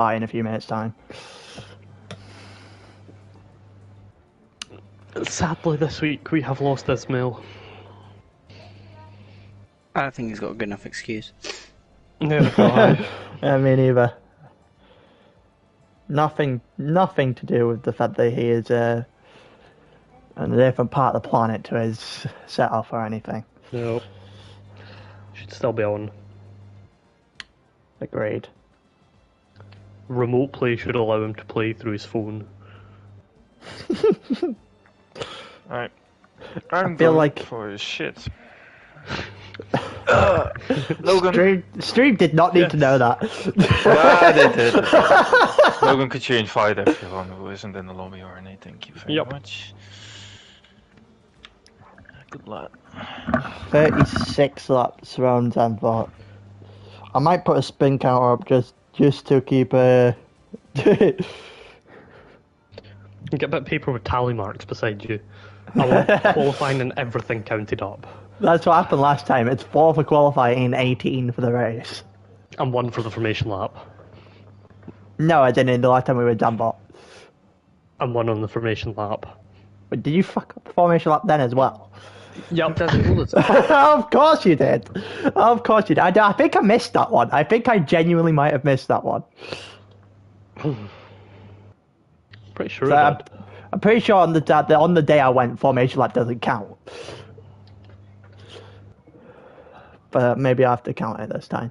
in a few minutes' time. Sadly, this week we have lost Ismail. I don't think he's got a good enough excuse. Never thought I mean, either. Nothing to do with the fact that he is on a different part of the planet to his setup or anything. No. Should still be on. Agreed. Remote play should allow him to play through his phone. Alright. I feel like for shit. Logan. Stream did not need to know that. Yeah, they did. Logan, could you invite everyone who isn't in the lobby or anything? Thank you very much. Good luck. 36 laps around Zandvoort. I might put a spin counter up just to keep You get a bit of paper with tally marks beside you. I want qualifying and everything counted up. That's what happened last time. It's 4 for qualifying and 18 for the race. And 1 for the formation lap. No, I didn't. The last time we were Zandvoort. And 1 on the formation lap. But did you fuck up the formation lap then as well? Yep. Does it all the time. Of course you did. Of course you did. I think I missed that one. I think I genuinely might have missed that one. Pretty sure So I did. I'm pretty sure on the day I went, formation lap doesn't count. But maybe I have to count it this time.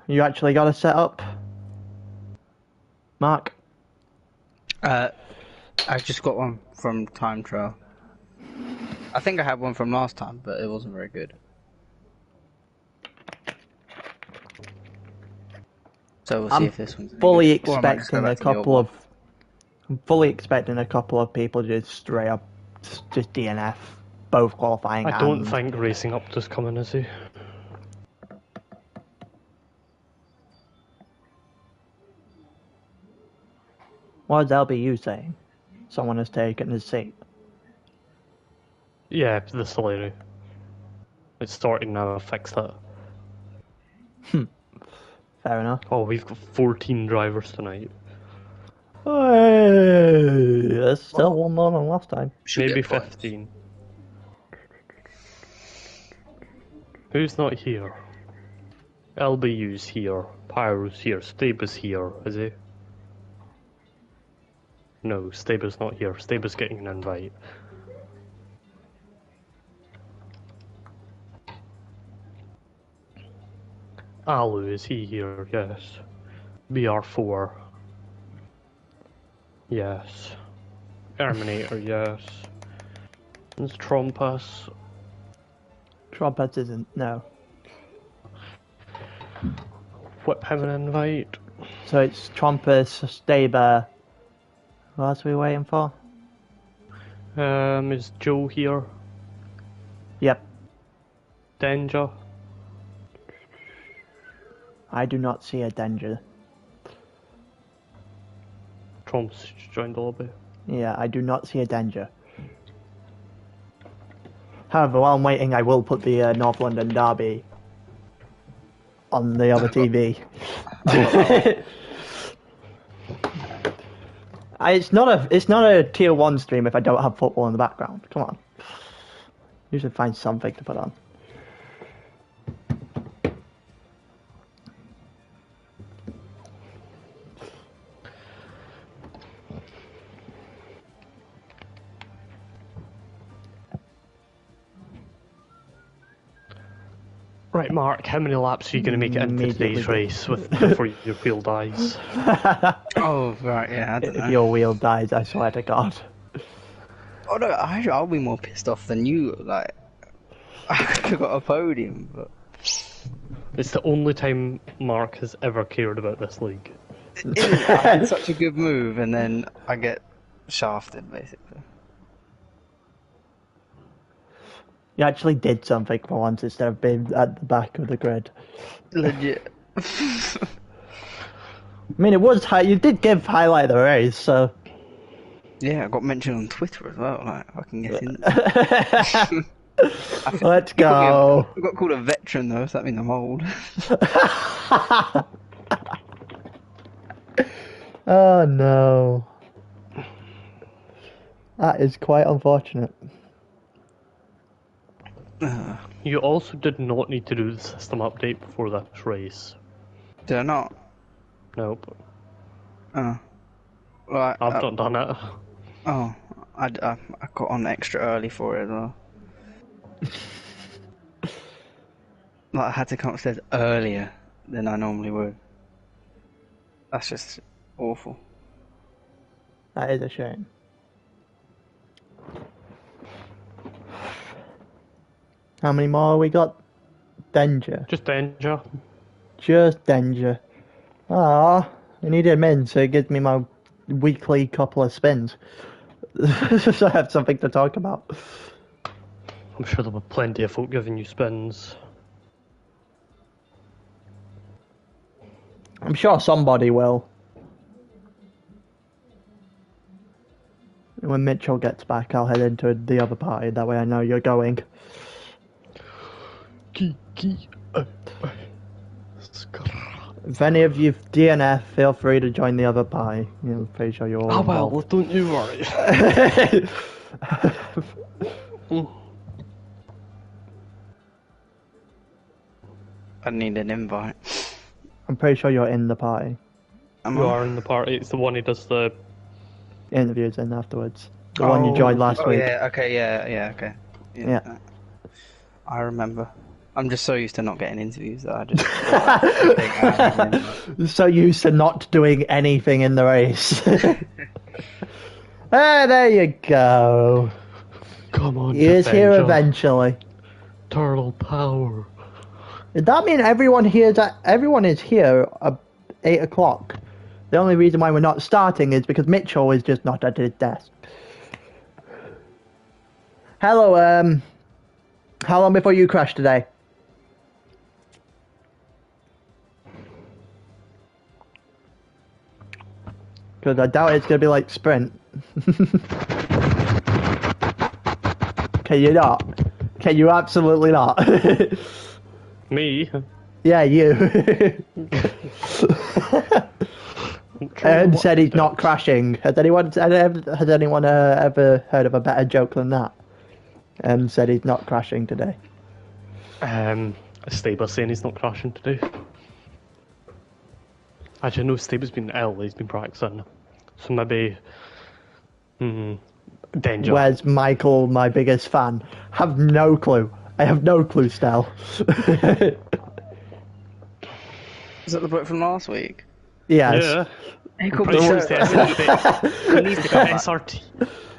You actually got a setup, Mark? I just got one from Time Trial. I think I had one from last time, but it wasn't very good. So we'll see if this one's fully good. Or I might just go expecting a back to the old couple one. of. I'm fully expecting a couple of people just straight up, just DNF, both qualifying. I don't and... think Racing Up just coming, is he? What is LBU saying? Someone has taken his seat. Yeah, the Solari. It's starting now, I fixed that. Fair enough. Oh, we've got 14 drivers tonight. Hey, there's still one more than last time. Maybe 15. Who's not here? LBU's here. Pyro's here. Staba's here, is he? No, Staba's not here. Staba's getting an invite. Alu, is he here? Yes. BR4. Yes. Terminator, yes. It's Trompas. Trumpets isn't, no. Whip him an invite. So it's Trumpets, Staber. What else are we waiting for? Is Joe here? Yep. Denja? I do not see a danger. Tromps joined the lobby. Yeah, I do not see a danger. However, while I'm waiting, I will put the North London Derby on the other TV. It's not a tier 1 stream if I don't have football in the background. Come on. You should find something to put on. Right, Mark, how many laps are you going to make it into today's race before your wheel dies? Oh, right, yeah, I don't know. If your wheel dies, I swear to God. Oh no, I'll be more pissed off than you. Like, I got a podium, but It's the only time Mark has ever cared about this league. I had such a good move, and then I get shafted, basically. You actually did something for once instead of being at the back of the grid. Legit. I mean, it was you did give highlight of the race, so. Yeah, I got mentioned on Twitter as well. Like, I can get in. Let's go. I got called a veteran though, so that means I'm old. Oh no. That is quite unfortunate. You also did not need to do the system update before this race. Did I not? Nope. Oh. Right. I've not done it. Oh, I got on extra early for it as well. Like I had to come upstairs earlier than I normally would. That's just awful. That is a shame. How many more we got? Denja. Just danger. Just Denja. Ah, I need him in so it gives me my weekly couple of spins. So I have something to talk about. I'm sure there'll be plenty of folk giving you spins. I'm sure somebody will. When Mitchell gets back, I'll head into the other party. That way I know you're going. If any of you DNF, feel free to join the other party. I'm pretty sure you're all Oh well, involved. don't you worry. I need an invite. I'm pretty sure you're in the party. You are in the party. It's the one who does the Interviews in afterwards. The one you joined last week. Yeah, okay, yeah, okay. Yeah. I remember. I'm just so used to not getting interviews that I just... So used to not doing anything in the race. Ah, there you go. Come on. He is here Avenger. eventually. Turtle power. Does that mean everyone is here at 8 o'clock? The only reason why we're not starting is because Mitchell is just not at his desk. Hello, how long before you crash today? Because I doubt it's going to be like sprint. Can you not? Can you absolutely not? Me? Yeah, you. Aaron said he's not crashing. Has anyone ever heard of a better joke than that? Said he's not crashing today. Staber's saying he's not crashing today. Actually, no, Staber's been ill. He's been practicing. So maybe... Danger. Where's Michael, my biggest fan? Have no clue. I have no clue still. Is that the book from last week? Yes. Yeah. He called Pretty me sure so- it's the He needs to come back. SRT.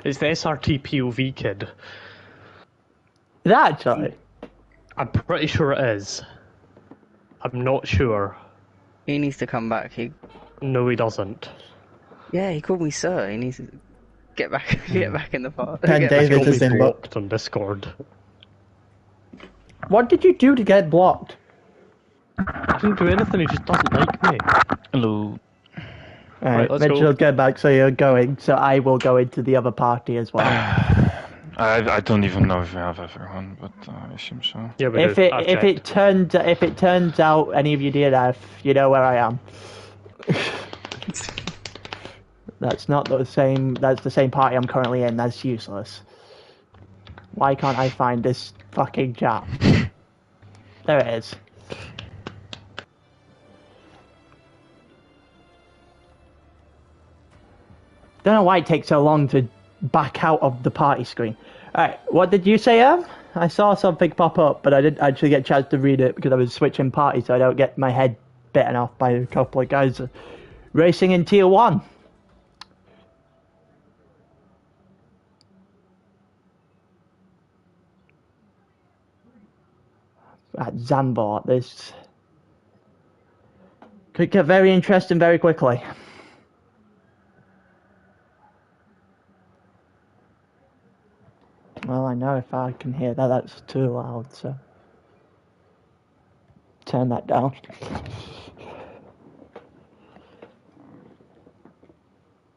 It's the SRT POV kid. Actually. I'm pretty sure it is. I'm not sure. He needs to come back. No, he doesn't. Yeah, he called me sir. He needs to get back in the part. Ken Get back Davis in has the- been blocked on Discord. What did you do to get blocked? I didn't do anything, he just doesn't like me. Hello. Alright, let's Mitchell's go. go back, so you're going, so I will go into the other party as well. I don't even know if we have everyone, but I assume so. Yeah, we if do. it I've if it turns out any of you DNF, you know where I am. That's not the same. That's the same party I'm currently in. That's useless. Why can't I find this fucking chat? There it is. Don't know why it takes so long to back out of the party screen. Alright, what did you say, I saw something pop up, but I didn't actually get a chance to read it because I was switching parties, so I don't get my head bitten off by a couple of guys racing in Tier 1. At Zambor, this could get very interesting very quickly. Well, I know if I can hear that, that's too loud, so turn that down.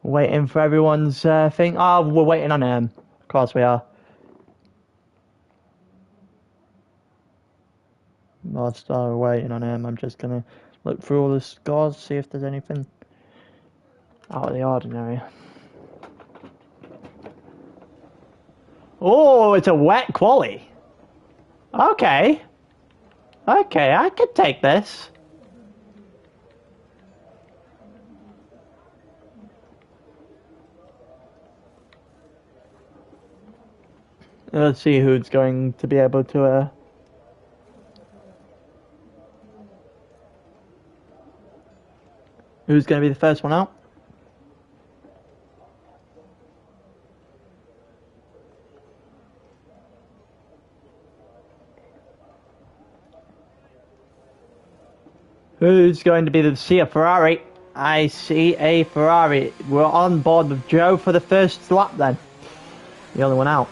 Waiting for everyone's thing. Oh, we're waiting on him. Of course we are. whilst we're waiting on him, I'm just gonna look through all the scores, see if there's anything out of the ordinary. Oh, it's a wet quali. Okay. Okay, I could take this. Let's see who's going to be able to who's going to be the first one out? Who's going to be the see a Ferrari? I see a Ferrari. We're on board with Joe for the first lap then. The only one out.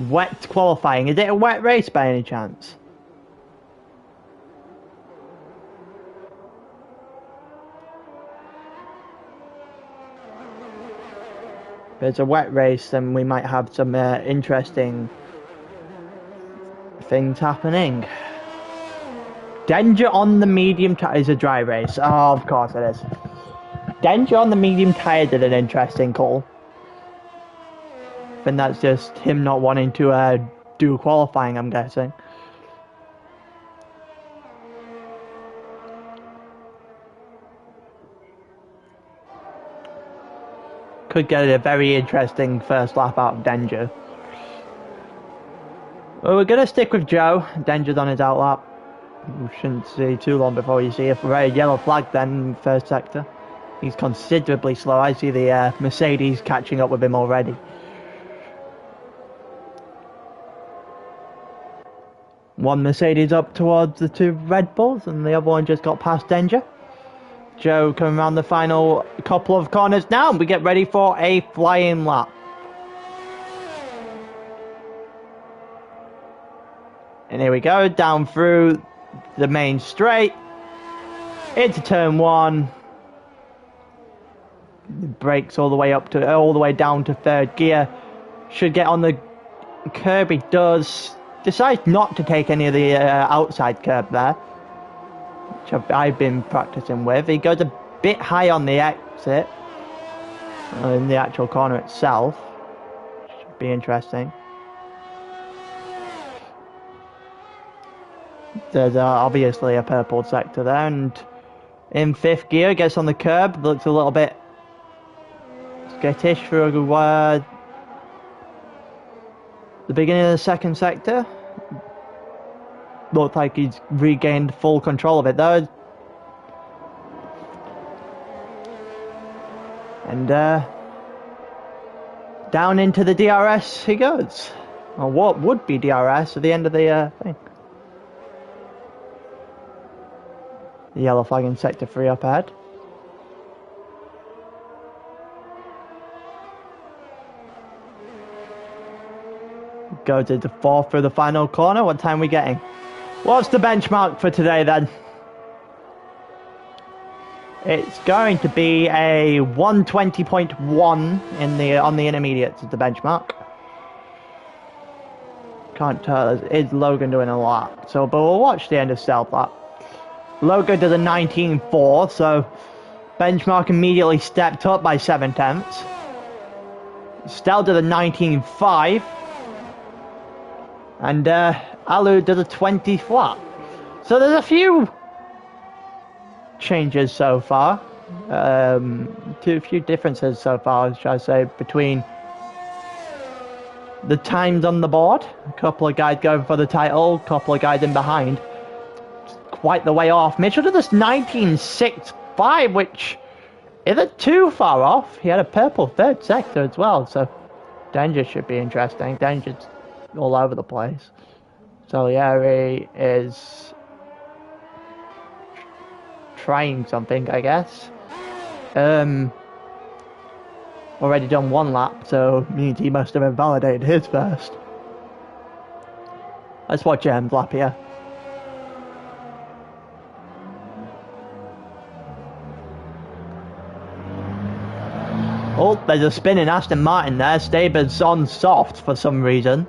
Wet qualifying. Is it a wet race by any chance? If it's a wet race, then we might have some interesting things happening. Denja on the medium tire is a dry race. Oh, of course it is. Denja on the medium tire did an interesting call. And that's just him not wanting to do qualifying, I'm guessing. Could get a very interesting first lap out of Denja. Well, we're going to stick with Joe. Denja's on his out lap. We shouldn't see too long before you see a very yellow flag then, first sector. He's considerably slow. I see the Mercedes catching up with him already. One Mercedes up towards the two Red Bulls, and the other one just got past Denja. Joe coming around the final couple of corners now, and we get ready for a flying lap. And here we go, down through the main straight, into turn one. Brakes all the way up to, all the way down to third gear. Should get on the curb, he does. Decides not to take any of the outside curb there, which I've been practicing with. He goes a bit high on the exit, in the actual corner itself. Should be interesting. There's obviously a purple sector there, and in fifth gear, gets on the curb, looks a little bit skittish for the beginning of the second sector. Looks like he's regained full control of it though. And down into the DRS he goes. Or what would be DRS at the end of the thing. The yellow flag in sector 3 up ahead. Go to the fourth through the final corner. What time are we getting? What's the benchmark for today then? It's going to be a 120.1 in the on the intermediates as the benchmark. Can't tell. Is Logan doing a lap? So, but we'll watch the end of stealth lap. Logan does a 19.4, so benchmark immediately stepped up by 7/10. Stel did a 19.5. And Alu does a 20 flat. So there's a few changes so far. A few differences so far, shall I say, between the times on the board. A couple of guys going for the title, a couple of guys in behind. Quite the way off. Mitchell did this 19.65, which isn't too far off. He had a purple third sector as well, so Denja should be interesting. Denja's all over the place. So yeah, he is trying something, I guess. Already done one lap, so means he must have invalidated his first. Let's watch him lap here. Oh, there's a spinning Aston Martin there. Staber's on soft for some reason.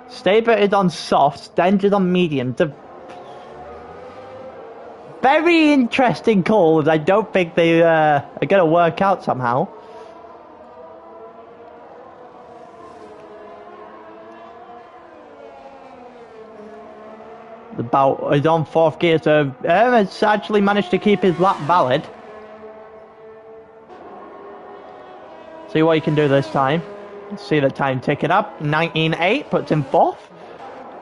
Staber is on softs, Denja's on mediums. The very interesting calls. I don't think they are going to work out somehow. The bout is on 4th gear, so has actually managed to keep his lap valid. See what he can do this time. See the time ticking up. 19.8 puts him 4th.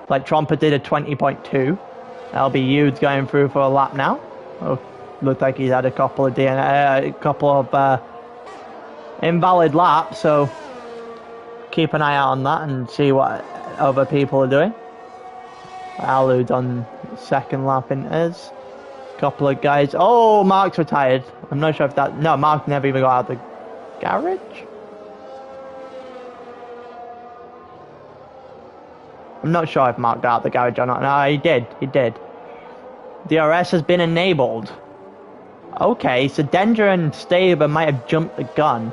Like Tromper did a 20.2. LBU's going through for a lap now. Oh, looks like he's had a couple of invalid laps, so keep an eye out on that and see what other people are doing. Alu's on 2nd lap in his. Couple of guys. Oh, Mark's retired. I'm not sure if that. No, Mark never even got out of the garage. I'm not sure if Mark got out of the garage or not. No, he did. He did. DRS has been enabled. Okay, so Denja and Staber might have jumped the gun.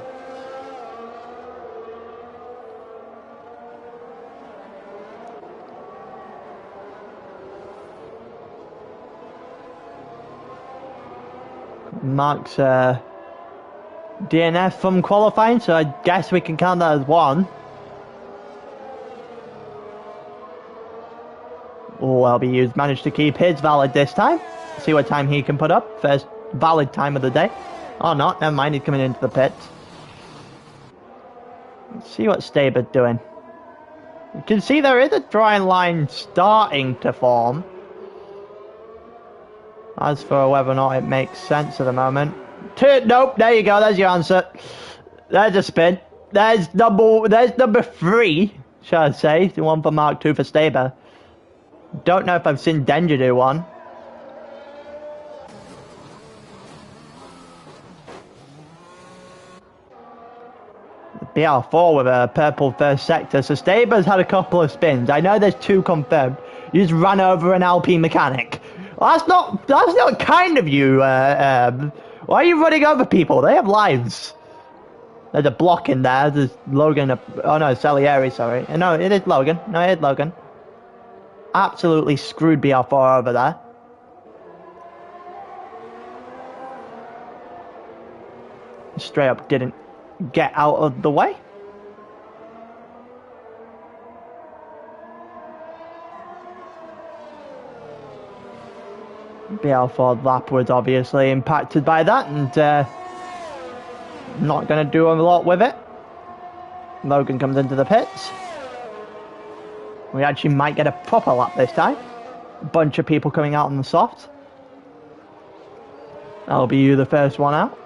Mark's DNF from qualifying, so I guess we can count that as 1. Oh, LBU's managed to keep his valid this time. See what time he can put up. First valid time of the day. Oh, not. Never mind. He's coming into the pits. Let's see what Staber's doing. You can see there is a dry line starting to form. As for whether or not it makes sense at the moment. Nope. There you go. There's your answer. There's a spin. There's number 3, shall I say. The one for Mark, 2 for Staber. Don't know if I've seen Denja do one. BR4 with a purple first sector. So Staber's had a couple of spins. I know there's 2 confirmed. You just ran over an Alpine mechanic. Well, that's not kind of you. Why are you running over people? They have lives. There's a block in there. There's Logan. Oh no, Salieri. Sorry. No, it is Logan. No, it is Logan. Absolutely screwed BR4 over there. Straight up didn't get out of the way. BR4 lap was obviously impacted by that, and not going to do a lot with it. Logan comes into the pits. We actually might get a proper lap this time. A bunch of people coming out on the soft. That'll be you the first one out.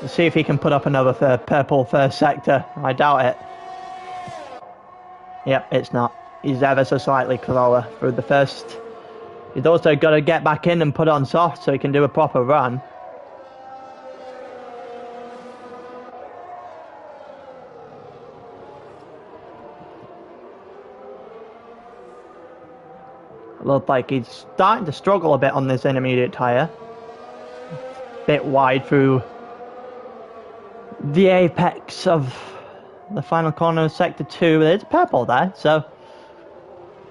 Let's see if he can put up another purple first sector. I doubt it. Yep, it's not. He's ever so slightly slower through the first. He's also got to get back in and put on soft so he can do a proper run. It looks like he's starting to struggle a bit on this intermediate tyre. Bit wide through the apex of the final corner of sector 2. There's purple there, so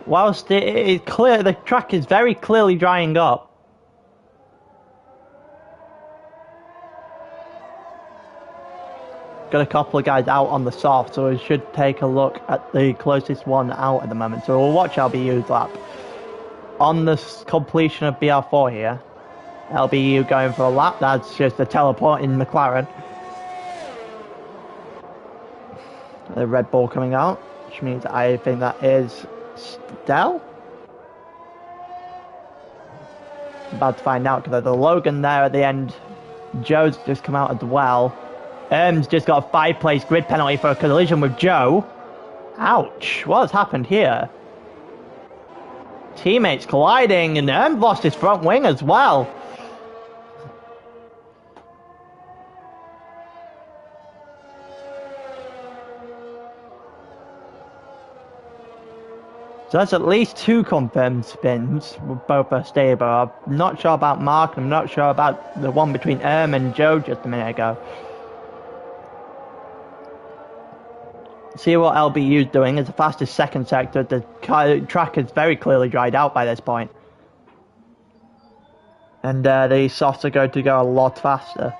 whilst it is clear, the track is very clearly drying up. Got a couple of guys out on the soft, so we should take a look at the closest one out at the moment. So we'll watch LBU's lap. On the completion of BR4 here, LBU going for a lap. That's just a teleporting McLaren. The Red Bull coming out, which means I think that is Dell. About to find out because there's a Logan there at the end. Joe's just come out as well. Just got a 5-place grid penalty for a collision with Joe. Ouch, what has happened here? Teammates colliding, and lost his front wing as well. So that's at least 2 confirmed spins, both are stable. I'm not sure about Mark, I'm not sure about the one between and Joe just a minute ago. See what LBU's doing is the fastest second sector. The track is very clearly dried out by this point. And the softs are going to go a lot faster.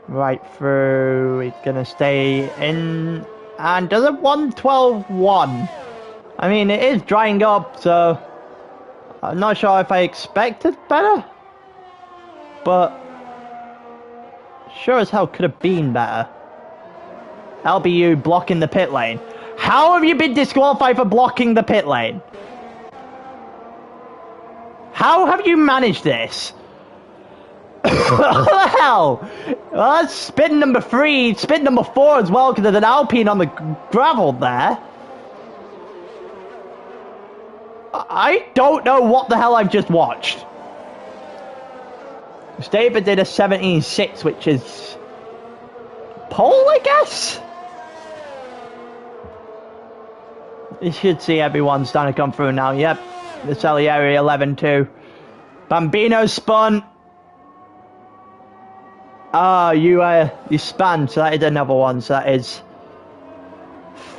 Right through, he's gonna stay in, and does a 1:12.1. I mean, it is drying up, so I'm not sure if I expected better, but sure as hell could have been better. LBU blocking the pit lane. How have you been disqualified for blocking the pit lane? How have you managed this? What the hell? Well, that's spin number 3, spin number 4 as well, because there's an Alpine on the gravel there. I don't know what the hell I've just watched. Staber did a 17.6, which is pole, I guess? You should see everyone starting to come through now. Yep, the Salieri 11-2. Bambino spun. Oh, you spun, so that is another one. So that is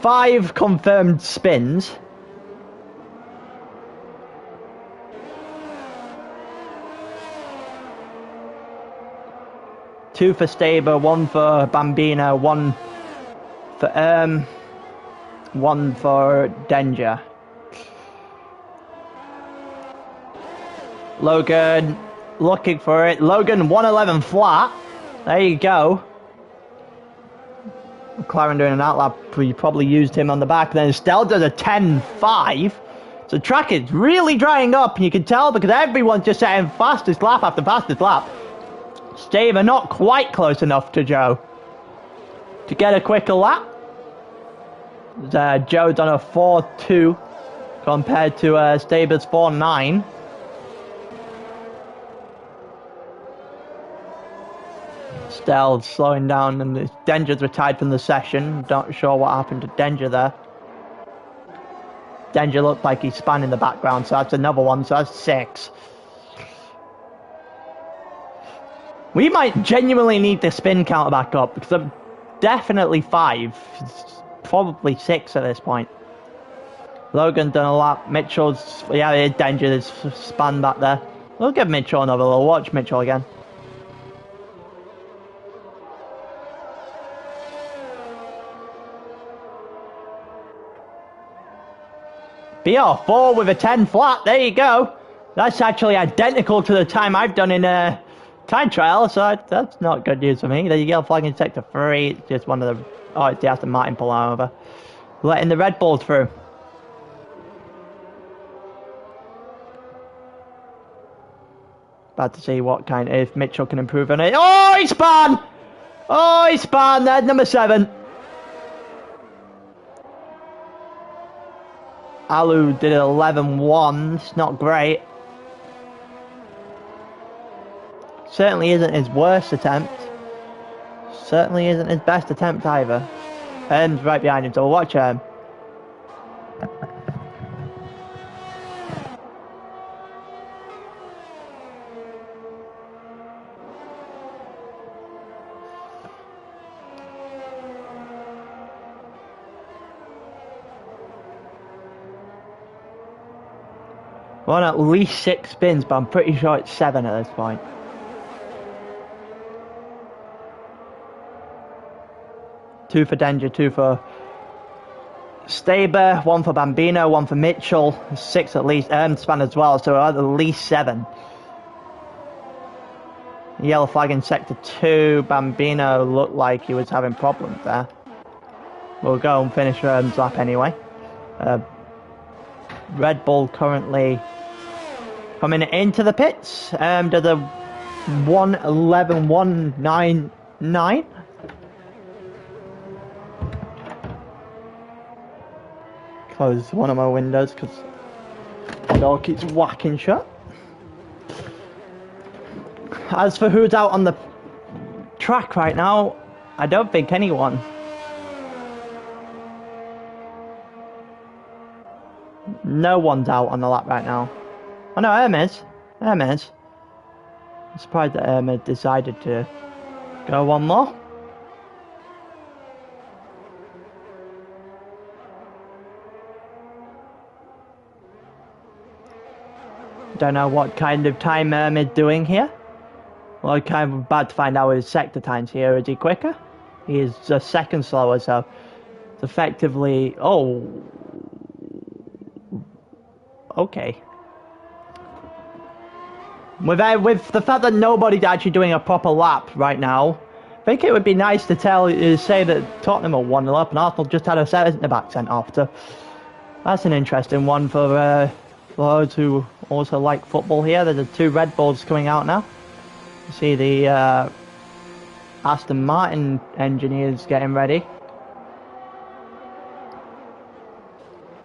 5 confirmed spins. Two for Staber, 1 for Bambino, 1 for 1 for Denja. Logan looking for it. Logan 111 flat. There you go. McLaren doing an outlap. We probably used him on the back. Then Stell does a 10.5. So the track is really drying up, and you can tell because everyone's just setting fastest lap after fastest lap. Staber not quite close enough to Joe to get a quicker lap. Joe's on a 4.2 compared to Staber's 4.9. Stell slowing down, and Denja's retired from the session. Not sure what happened to Denja there. Denja looked like he spun in the background, so that's another one, so that's 6. We might genuinely need the spin counter back up, because I'm definitely 5. It's probably 6 at this point. Logan done a lap. Mitchell's, yeah, Denja is spun back there. We'll give Mitchell another little watch. Mitchell again. BR4 with a 10 flat, there you go. That's actually identical to the time I've done in time trial, so that's not good news for me. The yellow flag in sector 3, it's just one of the, oh, it's the Aston Martin pulling over. Letting the Red Bull through. About to see what kind, if Mitchell can improve on it. Oh, he spun! Oh, he spun, there's number 7. Alu did 11.1, it's not great. Certainly isn't his worst attempt. Certainly isn't his best attempt either. Herm's right behind him, so we'll watch Herm. Well, at least 6 spins, but I'm pretty sure it's 7 at this point. Two for Denja, 2 for Staber, 1 for Bambino, 1 for Mitchell, 6 at least. Span as well, so at least 7. Yellow flag in sector 2. Bambino looked like he was having problems there. We'll go and finish lap anyway. Red Bull currently coming into the pits. Does a 1:11.199. Close one of my windows because the door keeps whacking shut. As for who's out on the track right now. I don't think anyone. No one's out on the lap right now. Oh no, Hermes. Hermes. I'm surprised that Hermes decided to go one more. Don't know what kind of time Hermes is doing here. Well, I'm kind of about to find out his sector times here. Is he quicker? He is a second slower, so it's effectively... Oh. Okay. With the fact that nobody's actually doing a proper lap right now, I think it would be nice to say that Tottenham are 1-0 up and Arsenal just had a centre-back sent off. So that's an interesting one for those who also like football here. There's the 2 Red Bulls coming out now. You see the Aston Martin engineers getting ready.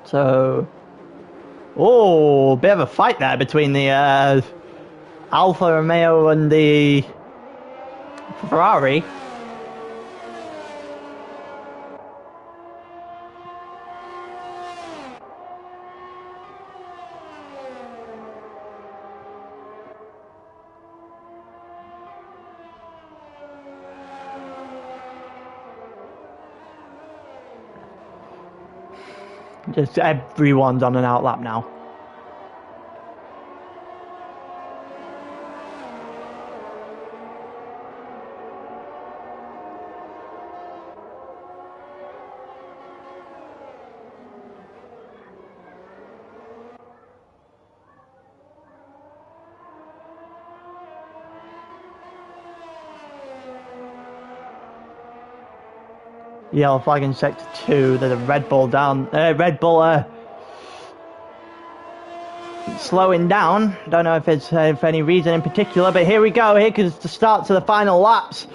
So, oh, bit of a fight there between the Alfa Romeo and the Ferrari. Just everyone's on an out lap now. Yellow flag in sector 2. There's a Red Bull down. Red Bull slowing down. Don't know if it's for any reason in particular, but here we go. Here comes the start to the final laps.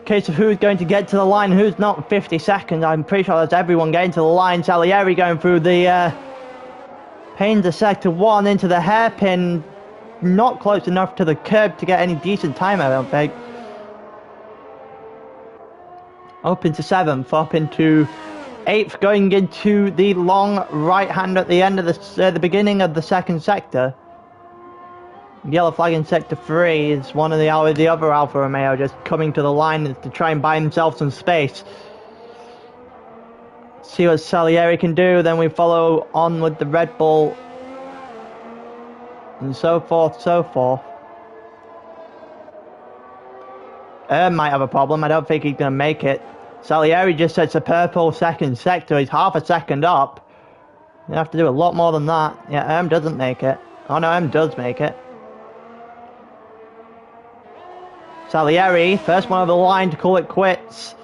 Case of who's going to get to the line, who's not. 50 seconds. I'm pretty sure that's everyone getting to the line. Salieri going through the panes of sector 1 into the hairpin. Not close enough to the curb to get any decent time, I don't think. Up into 7th, up into 8th, going into the long right hand at the end of the beginning of the second sector. Yellow flag in sector 3 is one of the other Alfa Romeo just coming to the line to try and buy himself some space. See what Salieri can do, then we follow on with the Red Bull. And so forth, so forth. Might have a problem. I don't think he's going to make it. Salieri just sets a purple second sector. He's half a second up. You have to do a lot more than that. Yeah, doesn't make it. Oh no, does make it. Salieri, first one over the line to call it quits.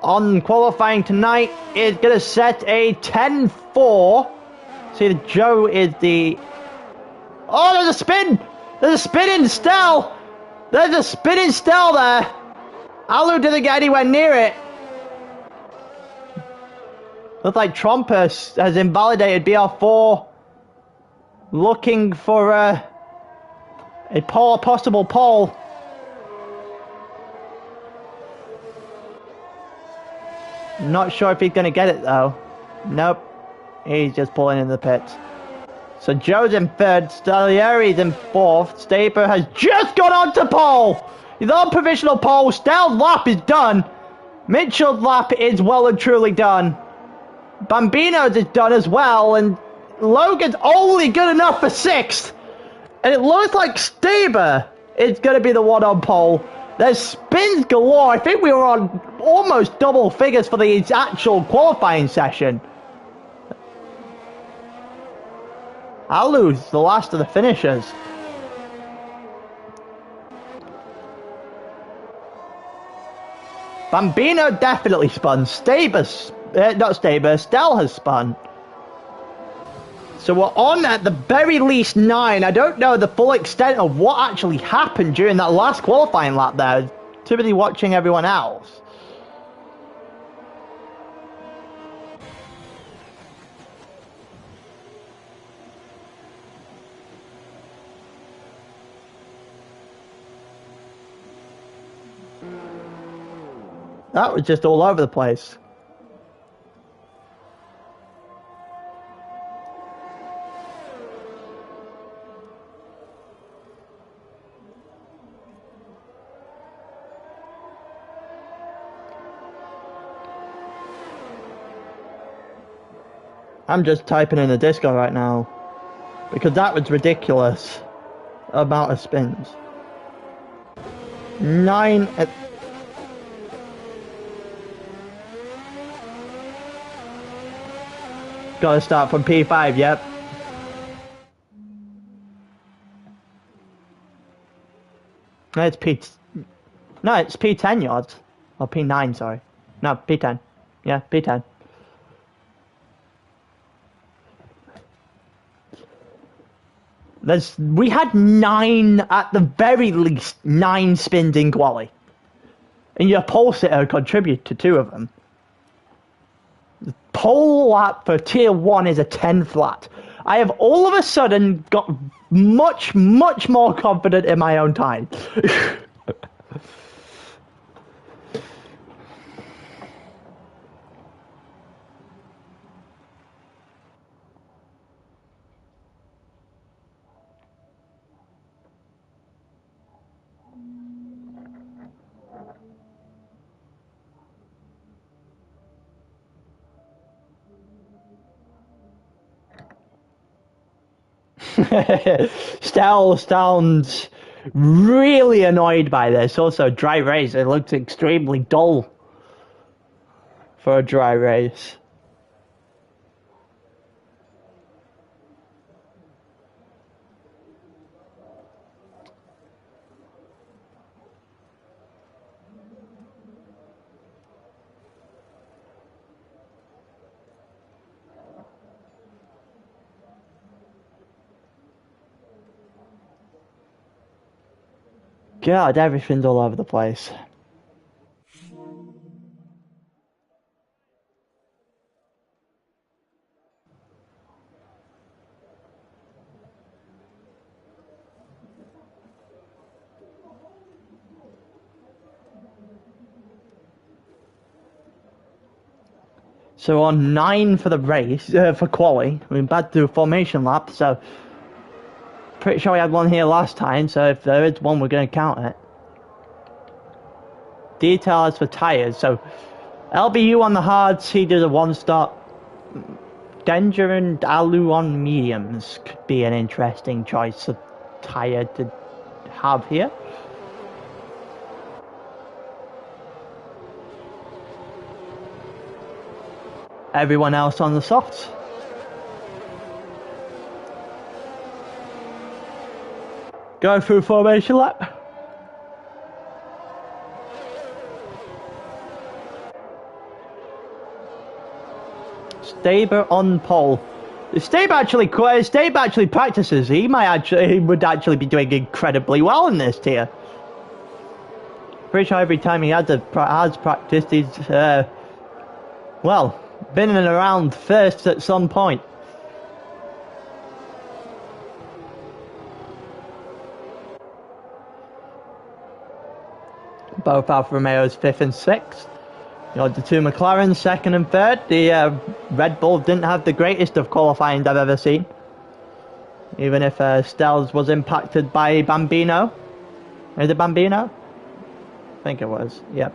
On qualifying tonight is going to set a 10-4. See, the Joe is the... Oh, there's a spin! There's a spinning Stell! There's a spinning Stell there! Alu didn't get anywhere near it. Looks like Trumpus has invalidated BR4. Looking for a possible pole. Not sure if he's going to get it though. Nope. He's just pulling in the pits. So Joe's in 3rd. Salieri's in 4th. Staper has just got onto pole. He's on provisional pole. Stell's lap is done. Mitchell's lap is well and truly done. Bambino's is done as well. And Logan's only good enough for 6th. And it looks like Staber is going to be the one on pole. There's spins galore. I think we were on almost double figures for the actual qualifying session. Alu's the last of the finishers. Bambino definitely spun. Stell has spun. So we're on at the very least 9. I don't know the full extent of what actually happened during that last qualifying lap there. Too busy watching everyone else. That was just all over the place. I'm just typing in the disco right now because that was ridiculous amount of spins. 9 at gotta start from P5, yep. No, it's No, it's P10 yards. Or P9, sorry. No, P10. Yeah, P10. We had 9, at the very least, 9 spins in quali. And your pole sitter contributed to 2 of them. The pole lap for tier 1 is a 10 flat. I have all of a sudden got much, much more confident in my own time. Stel sounds really annoyed by this. Also, dry race. It looks extremely dull for a dry race. God, everything's all over the place. So on 9 for the race, for quali, we're about to do a formation lap, so pretty sure we had one here last time, so if there is one, we're going to count it. Details for tyres, so LBU on the hards, he does a 1-stop. Denja and Alu on mediums could be an interesting choice of tyre to have here. Everyone else on the softs. Go through formation lap. Staber on pole. If Staber actually practices, he would actually be doing incredibly well in this tier. Pretty sure every time he has practiced, he's well, been in and around first at some point. Both Alfa Romeos 5th and 6th. You know, the 2 McLarens 2nd and 3rd. The Red Bull didn't have the greatest of qualifying I've ever seen. Even if Stells was impacted by Bambino. Is it Bambino? I think it was, yep.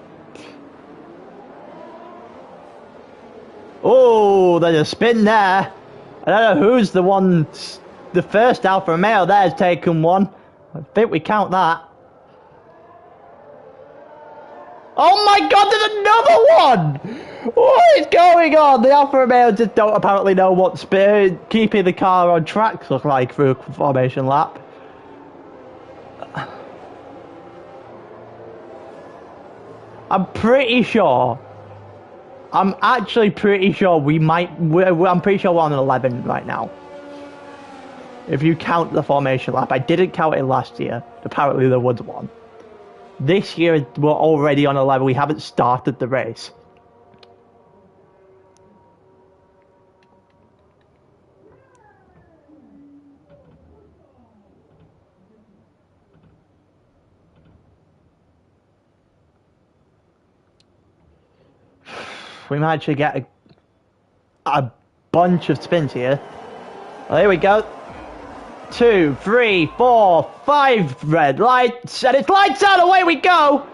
Oh, there's a spin there. I don't know who's the first Alfa Romeo there has taken one. I think we count that. Oh my god, there's another one! What is going on? The Alfa Romeo just don't apparently know what keeping the car on tracks look like through a formation lap. I'm actually pretty sure I'm pretty sure we're on 11 right now. If you count the formation lap. I didn't count it last year. Apparently there was one. This year we're already on 11. We haven't started the race. we might actually get a bunch of spins here. Well, here we go. 2, 3, 4, 5 red lights, and it's lights out, away we go!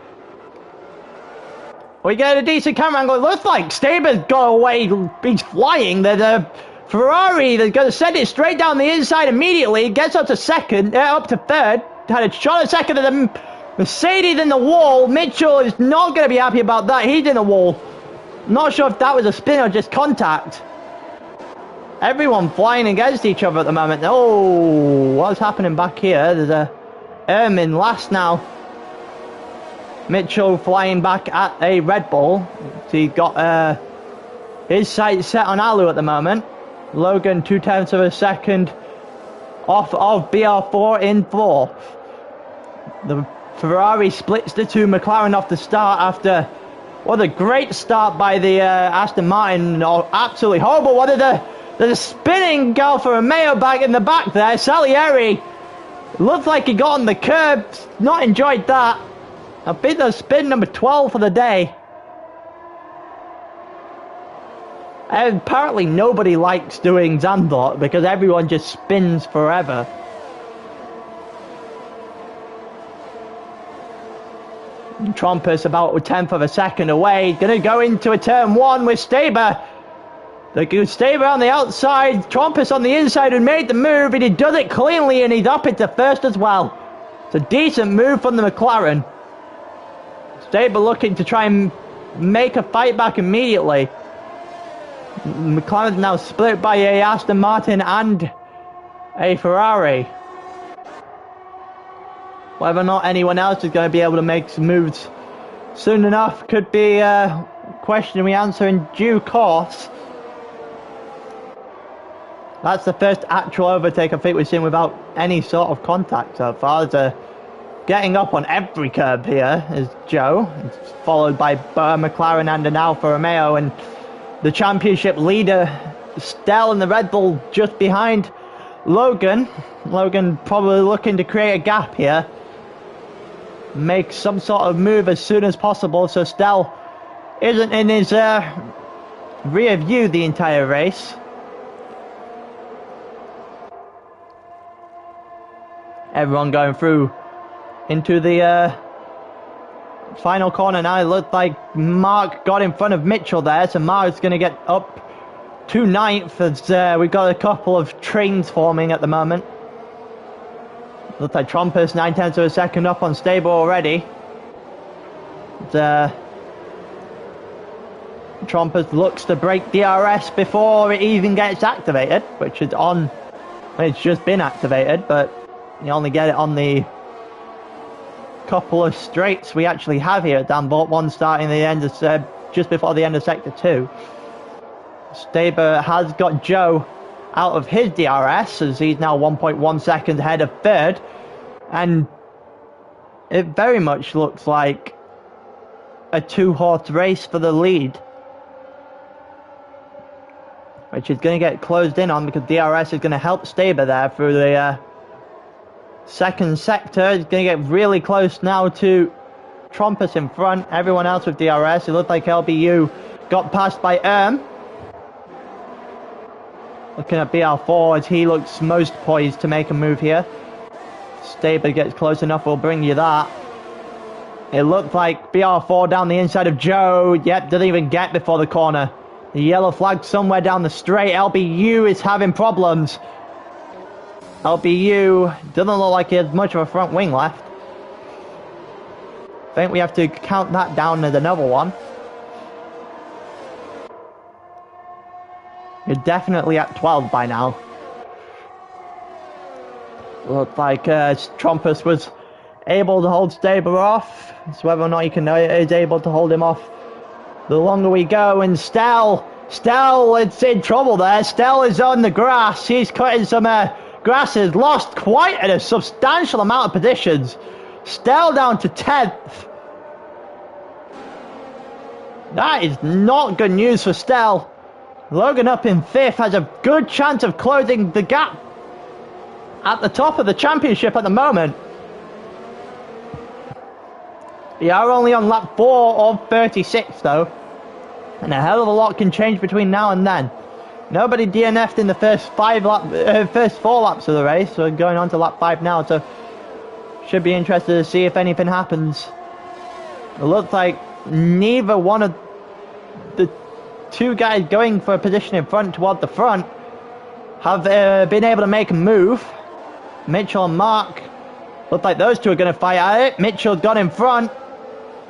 We get a decent camera angle. It looks like Staber's got away, he's flying. There's a Ferrari that's going to send it straight down the inside immediately. It gets up to second, up to third. Had a shot at second of the Mercedes in the wall. Mitchell is not going to be happy about that. He's in the wall. Not sure if that was a spin or just contact. Everyone flying against each other at the moment. Oh, what's happening back here? There's a Ermin last now. Mitchell flying back at a Red Bull. So he's got his sights set on Alu at the moment. Logan 0.2 of a second off of BR4 in 4th. The Ferrari splits the two McLaren off the start after what a great start by the Aston Martin. Oh, absolutely horrible. What are the spinning girl for Romeo back in the back there. Salieri looked like he got on the curb. Not enjoyed that. I think that's spin number 12 for the day. And apparently nobody likes doing Zandvoort because everyone just spins forever. Trumpus about a 1/10 of a second away. Gonna go into a turn 1 with Staber. Staber on the outside, Trumpus on the inside and made the move, and he does it cleanly, and he's up into first as well. It's a decent move from the McLaren. Staber looking to try and make a fight back immediately. McLaren now split by a Aston Martin and a Ferrari. Whether or not anyone else is going to be able to make some moves soon enough could be a question we answer in due course. That's the first actual overtake I think we've seen without any sort of contact so far. There's getting up on every curb here is Joe. It's followed by McLaren and an Alfa Romeo, and the championship leader Stell in the Red Bull just behind Logan. Logan probably looking to create a gap here. Make some sort of move as soon as possible so Stell isn't in his rear view the entire race. Everyone going through into the final corner now. It looked like Mark got in front of Mitchell there, so Mark's going to get up to 9th as we've got a couple of trains forming at the moment. Looks like Trumpus 0.9 of a second up on Stable already. Trumpus looks to break DRS before it even gets activated, which is on. It's just been activated, but you only get it on the couple of straights we actually have here at Zandvoort. One starting the end of just before the end of sector 2. Staber has got Joe out of his DRS as he's now 1.1 seconds ahead of third, and it very much looks like a 2-horse race for the lead, which is going to get closed in on because DRS is going to help Staber there through the second sector. It's going to get really close now to Trumpus in front. Everyone else with DRS. It looked like LBU got passed by Looking at BR4 as he looks most poised to make a move here. Staber gets close enough, we'll bring you that. It looked like BR4 down the inside of Joe. Yep, didn't even get before the corner. The yellow flag somewhere down the straight. LBU is having problems. LBU doesn't look like he has much of a front wing left. I think we have to count that down as another one. You're definitely at 12 by now. Looked like Trumpus was able to hold Staber off. So whether or not he is able to hold him off the longer we go. And Stell is in trouble there. Stell is on the grass. He's cutting some grasses. Lost quite a substantial amount of positions. Stell down to 10th. That is not good news for Stell. Logan up in 5th has a good chance of closing the gap at the top of the championship at the moment. We are only on lap 4 of 36 though. And a hell of a lot can change between now and then. Nobody DNF'd in the first 4 laps of the race. We're going on to lap 5 now, so should be interested to see if anything happens. It looks like neither one of the two guys going for a position in front toward the front have been able to make a move. Mitchell and Mark look like those two are going to fight at it. Mitchell's got in front.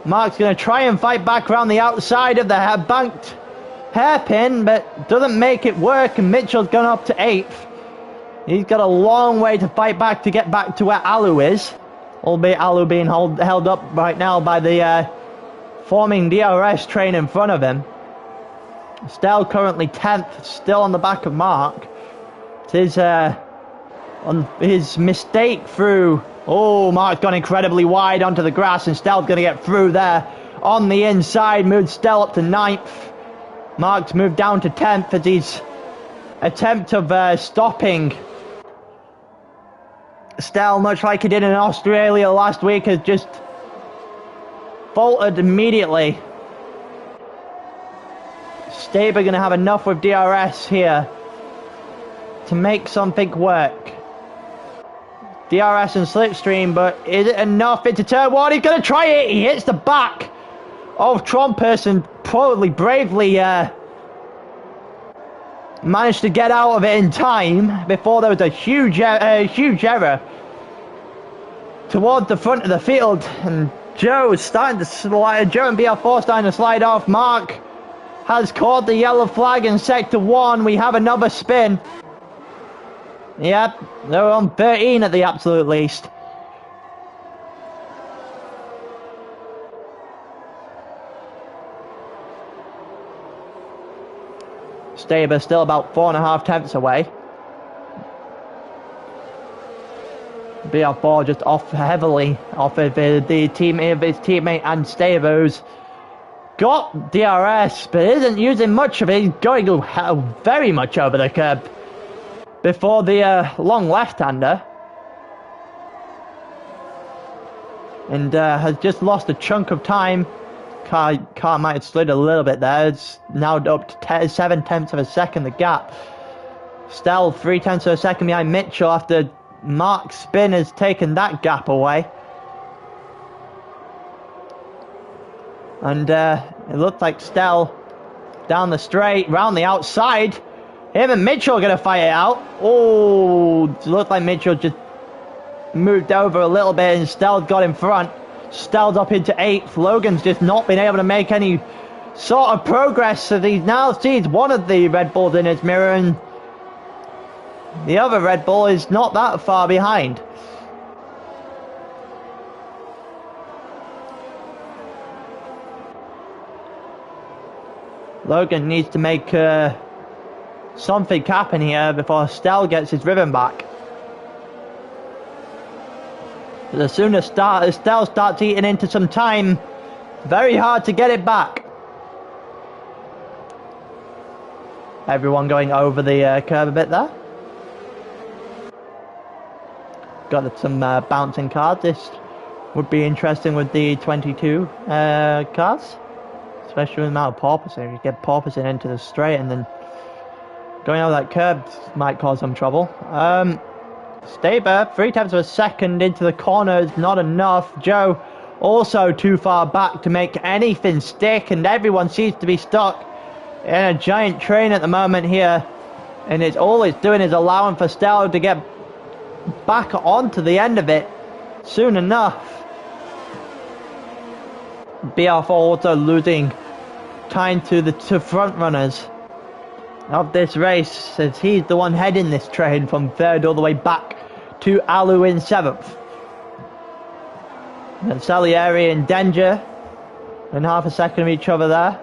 Mark's going to try and fight back around the outside of the banked hairpin, but doesn't make it work, and Mitchell's gone up to 8th. He's got a long way to fight back to get back to where Alu is, albeit Alu being held up right now by the forming DRS train in front of him. Stell currently 10th, still on the back of Mark. It is on his mistake through. Oh, Mark's gone incredibly wide onto the grass, and Stell's going to get through there on the inside. Moved Stell up to 9th. Mark's moved down to 10th as his attempt of stopping Stell, much like he did in Australia last week, has just faltered immediately. Staber going to have enough with DRS here to make something work. DRS and slipstream, but is it enough into turn 1? He's going to try it. He hits the back of Trumpus and probably bravely managed to get out of it in time before there was a huge error towards the front of the field. And Joe is starting to slide. Joe and BR4 starting to slide off. Mark has caught the yellow flag in sector 1. We have another spin. Yep, they're on 13 at the absolute least. Staber still about 4.5 tenths away. BR4 just off heavily off of his teammate and Staber, who's got DRS but isn't using much of it. He's going very much over the curb before the long left-hander, and has just lost a chunk of time. Car might have slid a little bit there. It's now up to 7 tenths of a second, the gap. Stell 3 tenths of a second behind Mitchell after Mark's spin has taken that gap away. And it looks like Stell down the straight, round the outside. Him and Mitchell are going to fight it out. Oh, it looked like Mitchell just moved over a little bit and Stell got in front. Stell's up into 8th. Logan's just not been able to make any sort of progress. So he now sees one of the Red Bulls in his mirror, and the other Red Bull is not that far behind. Logan needs to make something happen here before Stell gets his ribbon back. As soon as Stell starts eating into some time, very hard to get it back. Everyone going over the curb a bit there. Got some bouncing cars. This would be interesting with the 22 cars, especially with the amount of porpoising. If you get porpoising into the straight and then going over that curb might cause some trouble. Staber, 3 tenths of a second into the corner is not enough. Joe also too far back to make anything stick, and everyone seems to be stuck in a giant train at the moment here, and all it's doing is allowing for Stell to get back onto the end of it soon enough. BR4 also losing time to the front runners of this race, as he's the one heading this train from 3rd all the way back to Alu in 7th. And Salieri and Denja in half a second of each other there.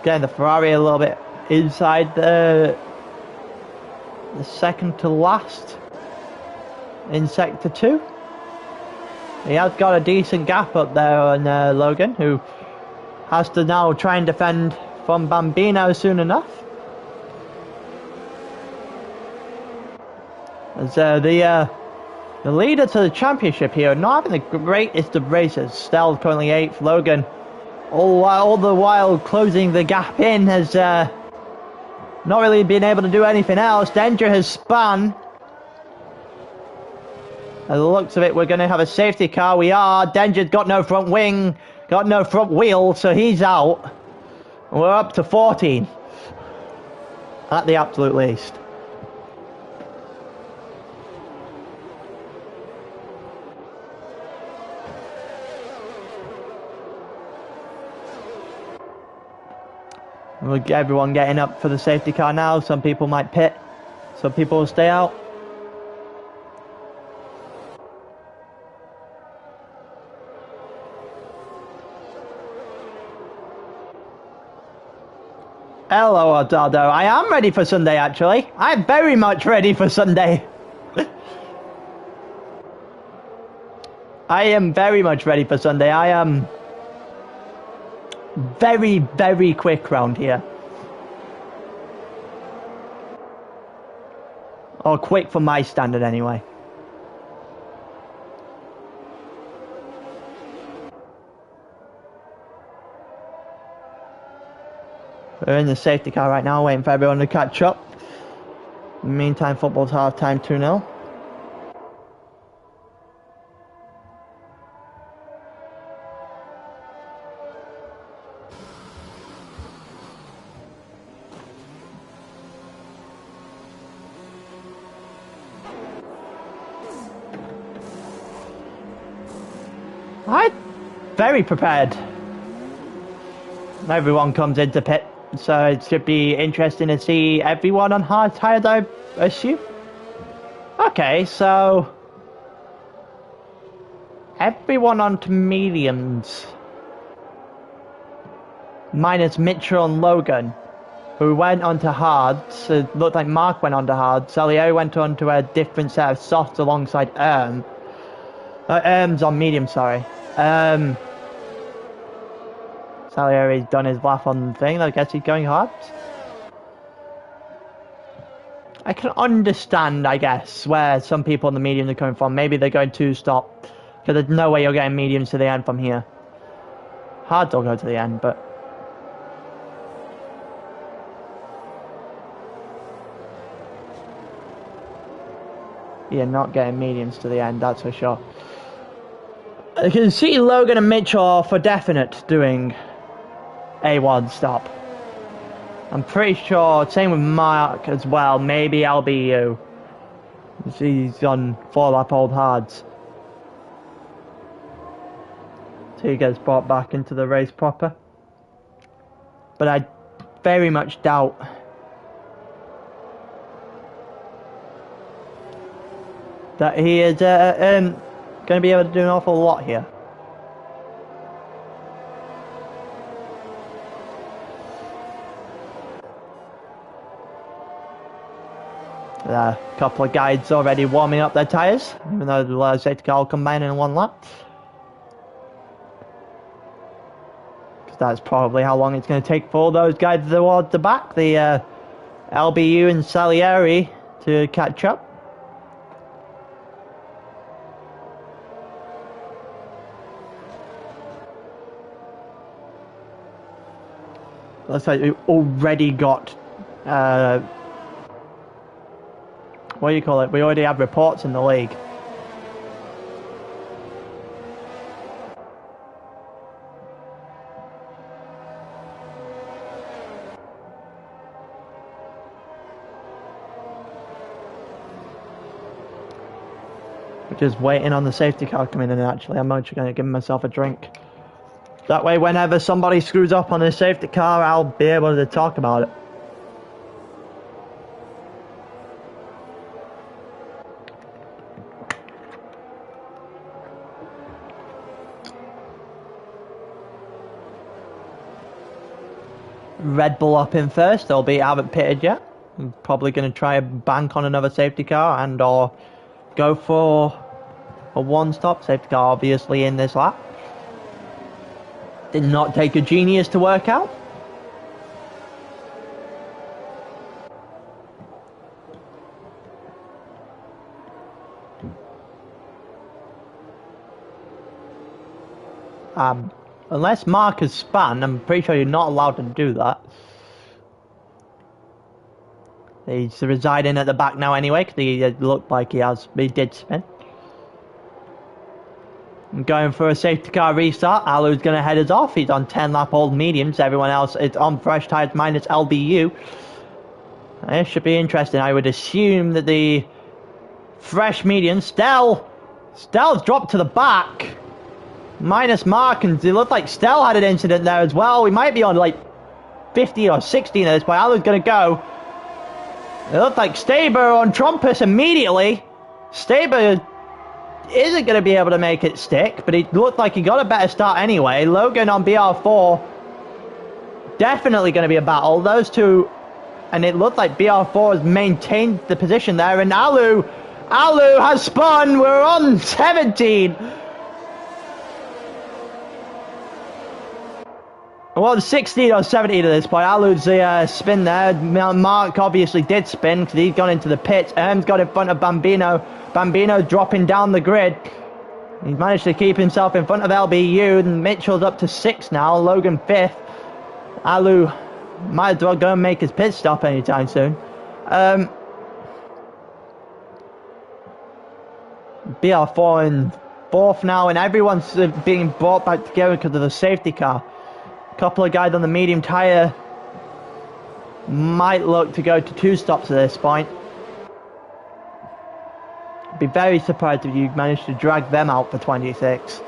Getting the Ferrari a little bit inside the second to last in sector 2. He has got a decent gap up there on Logan, who has to now try and defend from Bambino soon enough. As the leader to the championship here, not having the greatest of races. Stell currently 8th. Logan all the while closing the gap in, has not really been able to do anything else. Denja has spun. By the looks of it, we're going to have a safety car. We are. Denja's got no front wing, got no front wheel, so he's out. We're up to 14. At the absolute least. With everyone getting up for the safety car now, some people might pit, some people will stay out. Hello, Otardo. I am ready for Sunday, actually. I'm very much ready for Sunday. I am very much ready for Sunday. I am very, very quick round here. Or quick for my standard, anyway. We're in the safety car right now, waiting for everyone to catch up. In the meantime, football's half-time 2-0. I'm very prepared. Everyone comes into pit. So it should be interesting to see everyone on hard tires, I assume. Okay, so everyone onto mediums, minus Mitchell and Logan, who went onto hards. It looked like Mark went onto hards. Salieri went onto a different set of softs alongside Erm's on medium, sorry. Salieri's done his laugh on the thing. I guess he's going hard. I can understand, I guess, where some people in the mediums are coming from. Maybe they're going to stop, because there's no way you're getting mediums to the end from here. Hards will go to the end, but you're not getting mediums to the end, that's for sure. I can see Logan and Mitchell for definite doing A1 stop. I'm pretty sure, same with Mark as well, maybe LBU. He's on 4-lap old hards. So he gets brought back into the race proper. But I very much doubt that he is going to be able to do an awful lot here. A couple of guys already warming up their tyres, even though the safety car will combine in one lap. Because that's probably how long it's going to take for those guys towards the back, the LBU and Salieri, to catch up. Looks like we already got what do you call it? We already have reports in the league. We're just waiting on the safety car coming in, actually. I'm actually going to give myself a drink. That way, whenever somebody screws up on the safety car, I'll be able to talk about it. Red Bull up in first, albeit haven't pitted yet. I'm probably going to try a bank on another safety car and or go for a one-stop. Safety car obviously in this lap. Did not take a genius to work out. unless Mark has spun, I'm pretty sure you're not allowed to do that. He's residing at the back now anyway, because he looked like he did spin. Going for a safety car restart. Alu's going to head us off. He's on 10 lap old mediums. Everyone else is on fresh tyres minus LBU. It should be interesting. I would assume that the fresh medium, Stella's dropped to the back. Minus Mark, and it looked like Stell had an incident there as well. We might be on like 50 or 16 at this point. Alu's going to go. It looked like Staber on Trumpus immediately. Staber isn't going to be able to make it stick, but it looked like he got a better start anyway. Logan on BR4, definitely going to be a battle. Those two, and it looked like BR4 has maintained the position there, and Alu has spun. We're on 17. Well, 16 or 17 at this point. Alu's the spin there. Mark obviously did spin because he's gone into the pits. Erm's got in front of Bambino. Bambino dropping down the grid. He's managed to keep himself in front of LBU. And Mitchell's up to 6th now. Logan 5th. Alu might as well go and make his pit stop anytime soon. BR4 in 4th now. And everyone's being brought back together because of the safety car. Couple of guys on the medium tyre might look to go to 2 stops at this point. Be very surprised if you managed to drag them out for 26.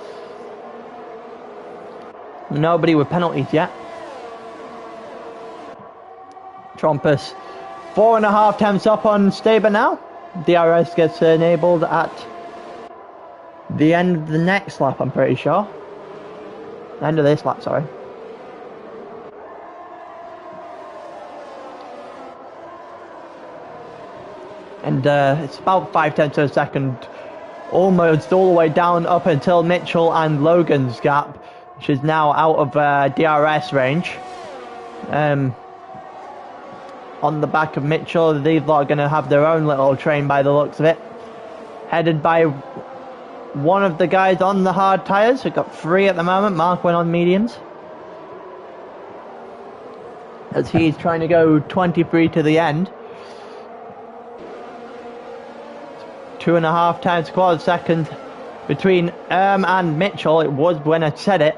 Nobody with penalties yet. Trumpus 4.5 tenths up on Staber now. DRS gets enabled at the end of the next lap, I'm pretty sure. End of this lap, sorry. And it's about 5 tenths of a second, almost all the way down up until Mitchell and Logan's gap, which is now out of DRS range. On the back of Mitchell, these lot are going to have their own little train by the looks of it. Headed by one of the guys on the hard tyres. We've got 3 at the moment. Mark went on mediums, as he's trying to go 23 to the end. 2.5 times quarter second between and Mitchell. It was when I said it.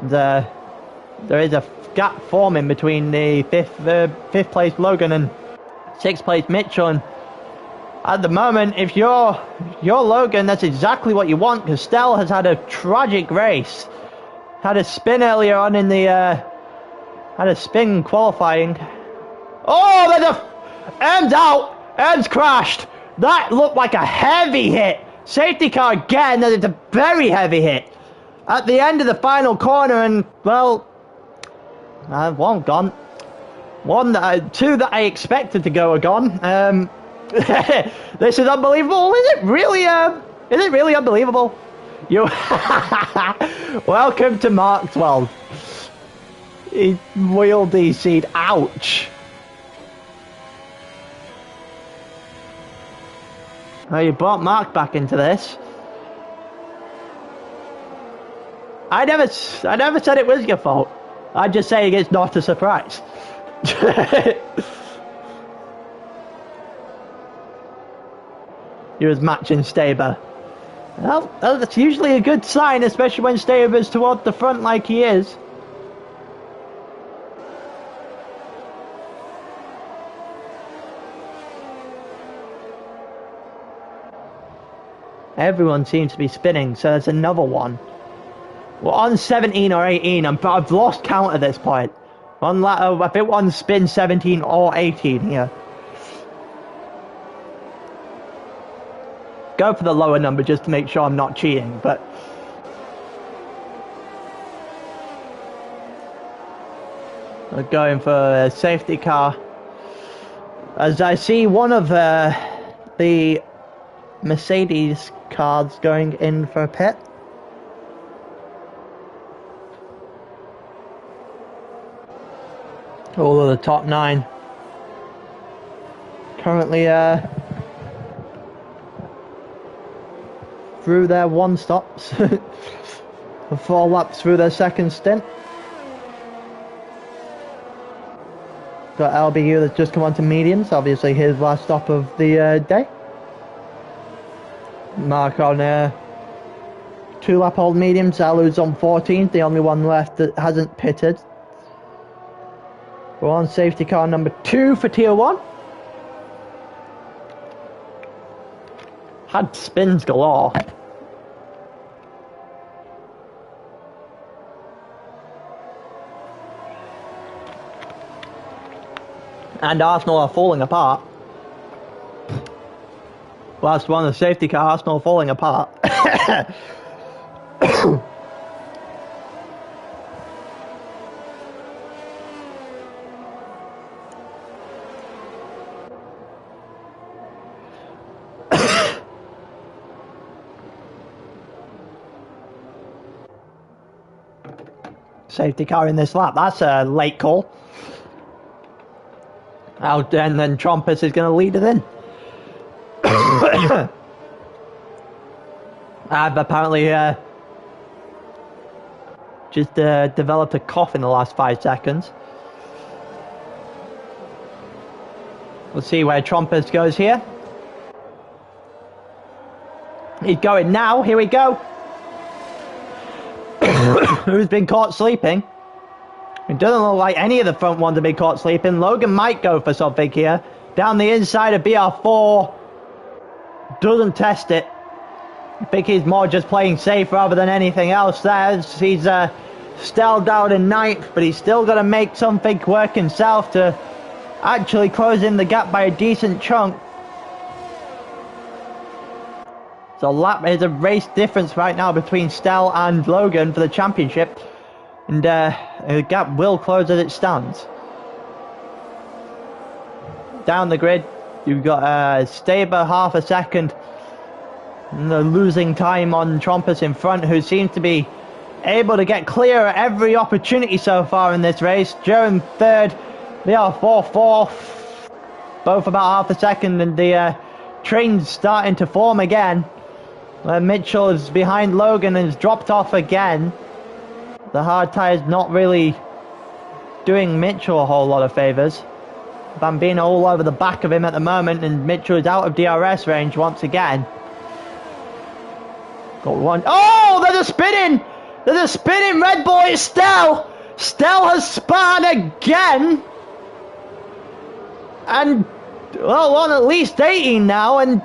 There is a gap forming between the fifth place Logan and 6th place Mitchell. And at the moment, if you're Logan, that's exactly what you want, because Stell has had a tragic race. Had a spin earlier on in the had a spin qualifying. Oh, there's Erm's out. Erm's crashed. That looked like a heavy hit. Safety car again. That is a very heavy hit at the end of the final corner. And well, one gone. Two that I expected to go are gone. This is unbelievable. Is it really? Is it really unbelievable? You. Welcome to Mark 12. He wheel DC'd. Ouch. Oh, you brought Mark back into this. I never said it was your fault. I'm just saying it's not a surprise. He was matching Staber. Well, that's usually a good sign, especially when Staber's toward the front like he is. Everyone seems to be spinning, so there's another one. We're on 17 or 18. I've lost count at this point. I think we're on spin 17 or 18 here. Go for the lower number just to make sure I'm not cheating, but... we're going for a safety car. As I see one of the Mercedes cars going in for a pit. All of the top 9 currently through their 1 stops. 4 laps through their second stint. Got LBU that's just come on to mediums, obviously his last stop of the day. Mark on 2 lap old mediums, Alu's on 14th, the only one left that hasn't pitted. We're on safety car number 2 for tier 1. Had spins galore. And Arsenal are falling apart. Last one, the safety car, Arsenal falling apart. Safety car in this lap, that's a late call. Out, and then Trompus is going to lead it in. I've apparently just developed a cough in the last 5 seconds. We'll see where Trompus goes here. He's going now, here we go. Who's been caught sleeping? It doesn't look like any of the front ones have been caught sleeping. Logan might go for something here. Down the inside of BR4. Doesn't test it. I think he's more just playing safe rather than anything else there. He's stelled out in 9th, but he's still got to make something work himself to actually close in the gap by a decent chunk. So lap is a race difference right now between Stell and Logan for the championship. And the gap will close as it stands. Down the grid, you've got Staber half a second. And the losing time on Trompus in front, who seems to be able to get clear at every opportunity so far in this race. Joe in 3rd, BR4 4th. Both about half a second, and the train's starting to form again. Mitchell is behind Logan and has dropped off again. The hard tyre's not really doing Mitchell a whole lot of favours. Bambino all over the back of him at the moment, and Mitchell is out of DRS range once again. Got one. Oh, there's a spinning! There's a spinning Red Bull, it's Stell! Stell has spun again! And, well, on at least 18 now, and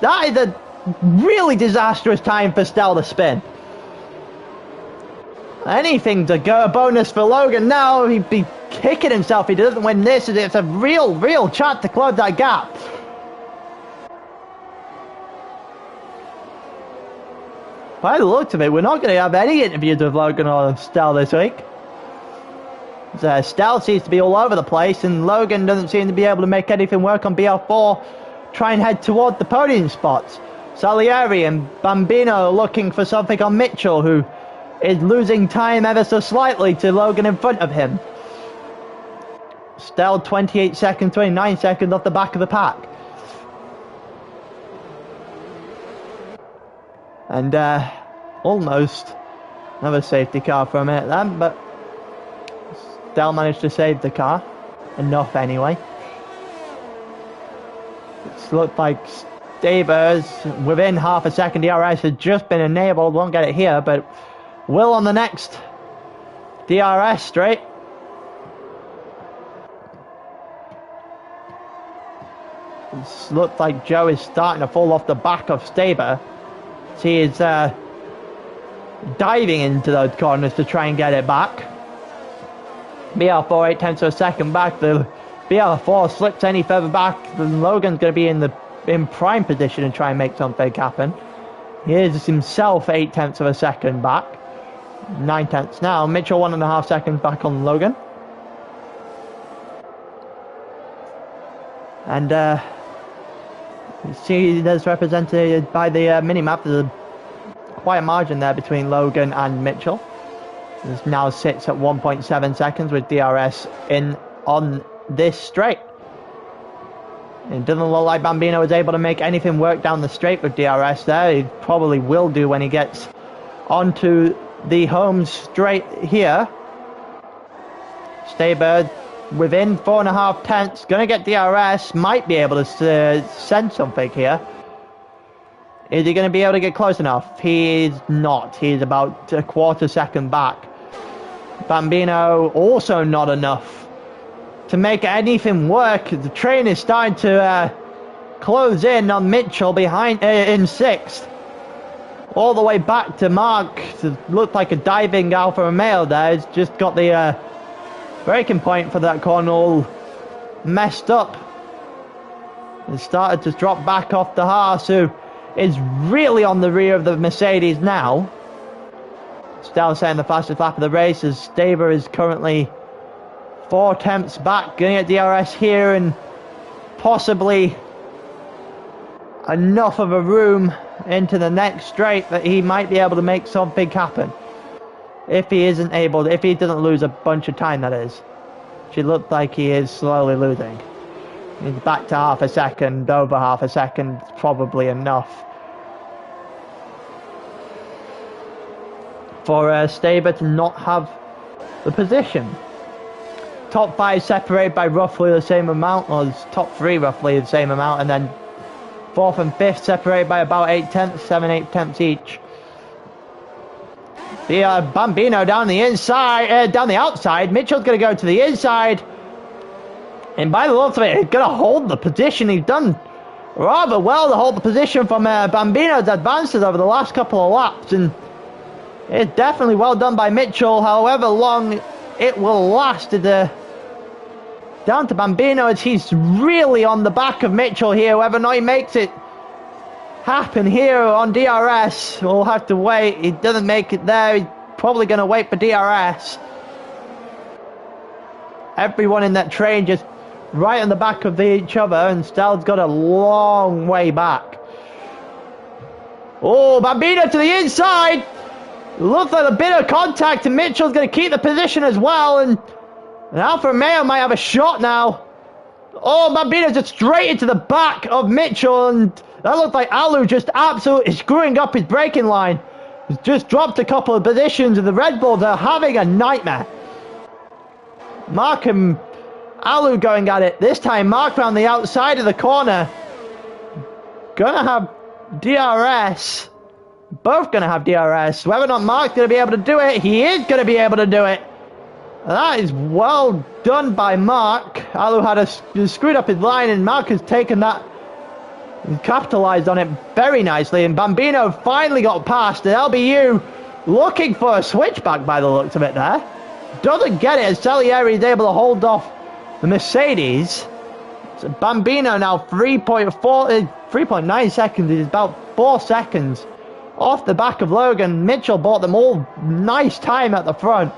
that is a really disastrous time for Stell to spin. Anything to go a bonus for Logan now. He'd be kicking himself if he doesn't win this. It's a real chance to close that gap. By the looks of it, we're not going to have any interviews with Logan or Stell this week. Stell seems to be all over the place, and Logan doesn't seem to be able to make anything work on BR4. Try and head toward the podium spots. Salieri and Bambino looking for something on Mitchell, who is losing time ever so slightly to Logan in front of him. Stell 28 seconds, 29 seconds off the back of the pack. And almost another safety car for a minute then, but Stell managed to save the car. Enough anyway. It's looked like Staber's within half a second. DRS has just been enabled, won't get it here, but will on the next DRS straight. It looks like Joe is starting to fall off the back of Staber. He is diving into those corners to try and get it back. BR4 8 tenths of a second back. The BR4 slips any further back, then Logan's going to be in prime position and try and make something happen. He is himself 8 tenths of a second back. 9 tenths now. Mitchell 1.5 seconds back on Logan. And you see there's represented by the minimap. There's a quite a margin there between Logan and Mitchell. This now sits at 1.7 seconds with DRS in on this straight. It doesn't look like Bambino is able to make anything work down the straight with DRS there. He probably will do when he gets onto the home straight here. Staber within 4.5 tenths, gonna get DRS, might be able to send something here. Is he gonna be able to get close enough? He is not. He's about a quarter second back. Bambino also not enough to make anything work. The train is starting to close in on Mitchell behind in 6th. All the way back to Mark. It looked like a diving Alfa Romeo there. He's just got the braking point for that corner all messed up. It started to drop back off the Haas, who is really on the rear of the Mercedes now. Still saying the fastest lap of the race, as Staber is currently 4 tenths back. Going at DRS here, and possibly enough of a room into the next straight that he might be able to make something happen. If he isn't able to, if he doesn't lose a bunch of time, that is. She looked like he is slowly losing. He's back to half a second, over half a second, probably enough for Staber to not have the position. Top 5 separated by roughly the same amount, or top 3 roughly the same amount, and then 4th and 5th separated by about 8 tenths, 7-8 tenths each. The Bambino down the inside, down the outside. Mitchell's going to go to the inside. And by the looks of it, he's going to hold the position. He's done rather well to hold the position from Bambino's advances over the last couple of laps. And it's definitely well done by Mitchell. However long it will last, down to Bambino, as he's really on the back of Mitchell here. Whether or not he makes it happen here on DRS, we'll have to wait. He doesn't make it there, he's probably going to wait for DRS. Everyone in that train just right on the back of each other, and Stell's got a long way back. Oh, Bambino to the inside. Looks like a bit of contact, and Mitchell's going to keep the position as well, and Alfa Romeo might have a shot now. Oh, Bambino just straight into the back of Mitchell, and that looked like Alu just absolutely screwing up his braking line. He's just dropped a couple of positions, and the Red Bulls are having a nightmare. Mark and Alu going at it. This time, Mark around the outside of the corner. Gonna have DRS. Both gonna have DRS. Whether or not Mark's gonna be able to do it, he is gonna be able to do it. That is well done by Mark. Alu had screwed up his line, and Mark has taken that and capitalized on it very nicely. And Bambino finally got past. And LBU looking for a switchback by the looks of it there. Doesn't get it, as Salieri is able to hold off the Mercedes. So Bambino now 3.9 seconds. It is about 4 seconds off the back of Logan. Mitchell bought them all nice time at the front.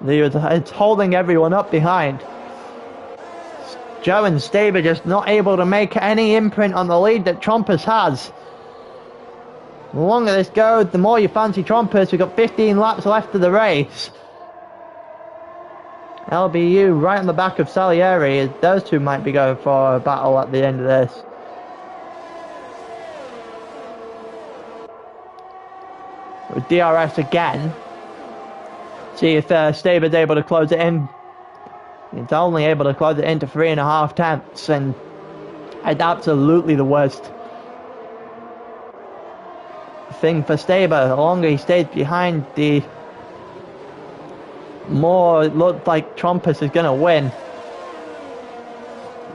It's holding everyone up behind. Joe and Staber just not able to make any imprint on the lead that Trompus has. The longer this goes, the more you fancy Trompus. We've got 15 laps left of the race. LBU right on the back of Salieri. Those two might be going for a battle at the end of this. With DRS again. See if Staber's able to close it in. He's only able to close it into 3.5 tenths, and it's absolutely the worst thing for Staber. The longer he stays behind, the more it looks like Trompus is going to win.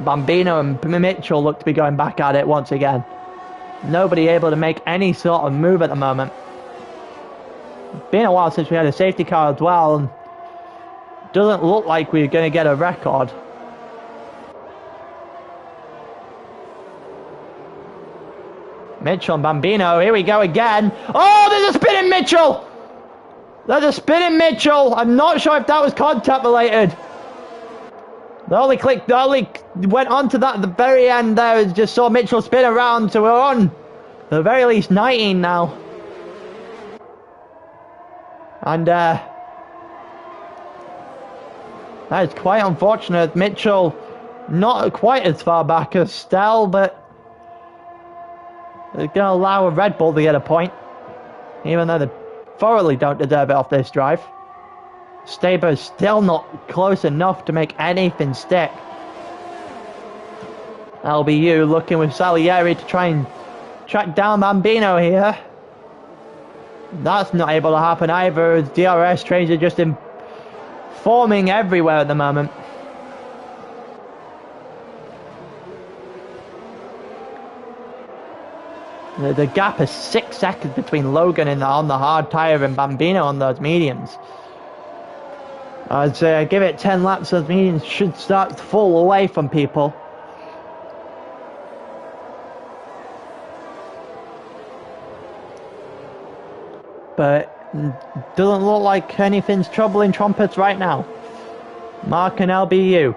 Bambino and Mitchell look to be going back at it once again. Nobody able to make any sort of move at the moment. It's been a while since we had a safety car as well, and doesn't look like we're going to get a record. Mitchell and Bambino, here we go again. Oh, there's a spin in Mitchell! There's a spin in Mitchell. I'm not sure if that was contact related. The only went on to that at the very end there, and just saw Mitchell spin around, so we're on at the very least 19 now. And that is quite unfortunate. Mitchell not quite as far back as Stell, but They're going to allow a Red Bull to get a point, even though they thoroughly don't deserve it off this drive. Staber's still not close enough to make anything stick. LBU looking with Salieri to try and track down Bambino here. That's not able to happen either, as DRS trains are just forming everywhere at the moment. The gap is 6 seconds between Logan on the hard tyre and Bambino on those mediums. I'd say give it 10 laps, those mediums should start to fall away from people. But doesn't look like anything's troubling Trumpets right now. Mark and LBU.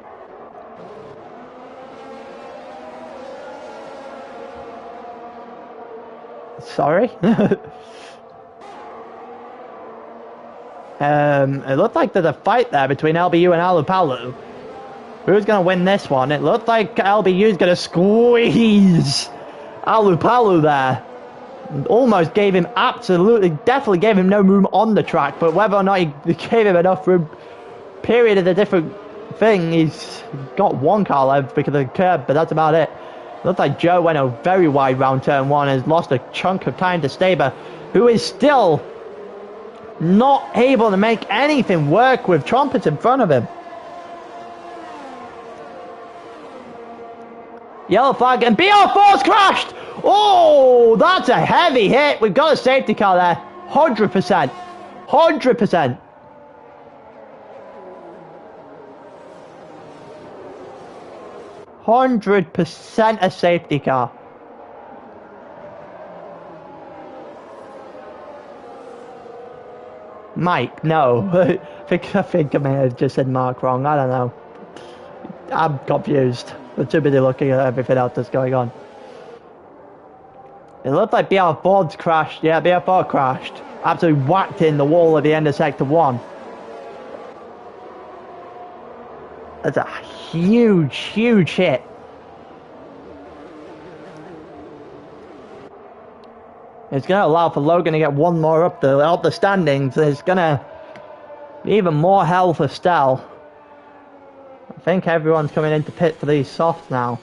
Sorry? It looked like there's a fight there between LBU and Alupalu. Who's going to win this one? It looked like LBU's going to squeeze Alupalu there. Almost gave him definitely gave him no room on the track, but whether or not he gave him enough room, period, is a different thing. He's got one car left because of the curb, but that's about it. Looks like Joe went a very wide round turn one and has lost a chunk of time to Staber, who is still not able to make anything work with Trumpets in front of him. Yellow flag and BR4's crashed! Oh, that's a heavy hit. We've got a safety car there. 100%. 100%. %100% a safety car. Mike, no. I think I may have just said Mark wrong. I don't know. I'm confused. I'm too busy looking at everything else that's going on. It looked like BR4's crashed. Yeah, BR4 crashed. Absolutely whacked in the wall at the end of Sector 1. That's a huge, huge hit. It's going to allow for Logan to get one more up the standings. It's going to be even more hell for Stell. I think everyone's coming into pit for these softs now.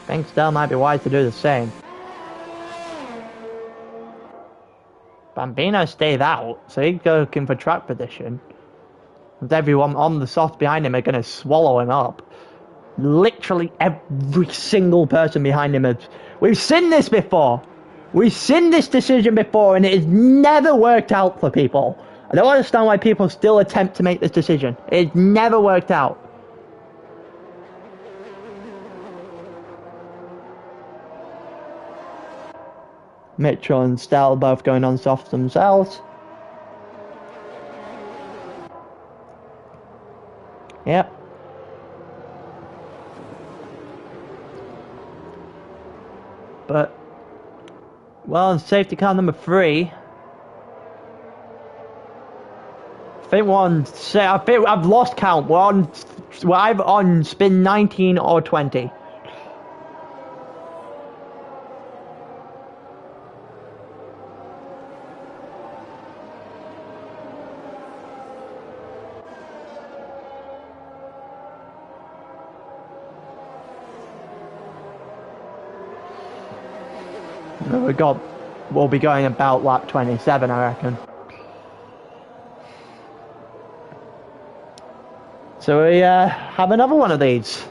I think Stell might be wise to do the same. Bambino stayed out, so he's looking for track position. And everyone on the soft behind him are going to swallow him up. Literally every single person behind him is... We've seen this before. We've seen this decision before, and it has never worked out for people. I don't understand why people still attempt to make this decision. It's never worked out. Mitchell and Stell both going on soft themselves. Yep. But, well, safety car number 3. I think I've lost count. We're either on spin 19 or 20. We'll be going about lap 27, I reckon. So we have another one of these.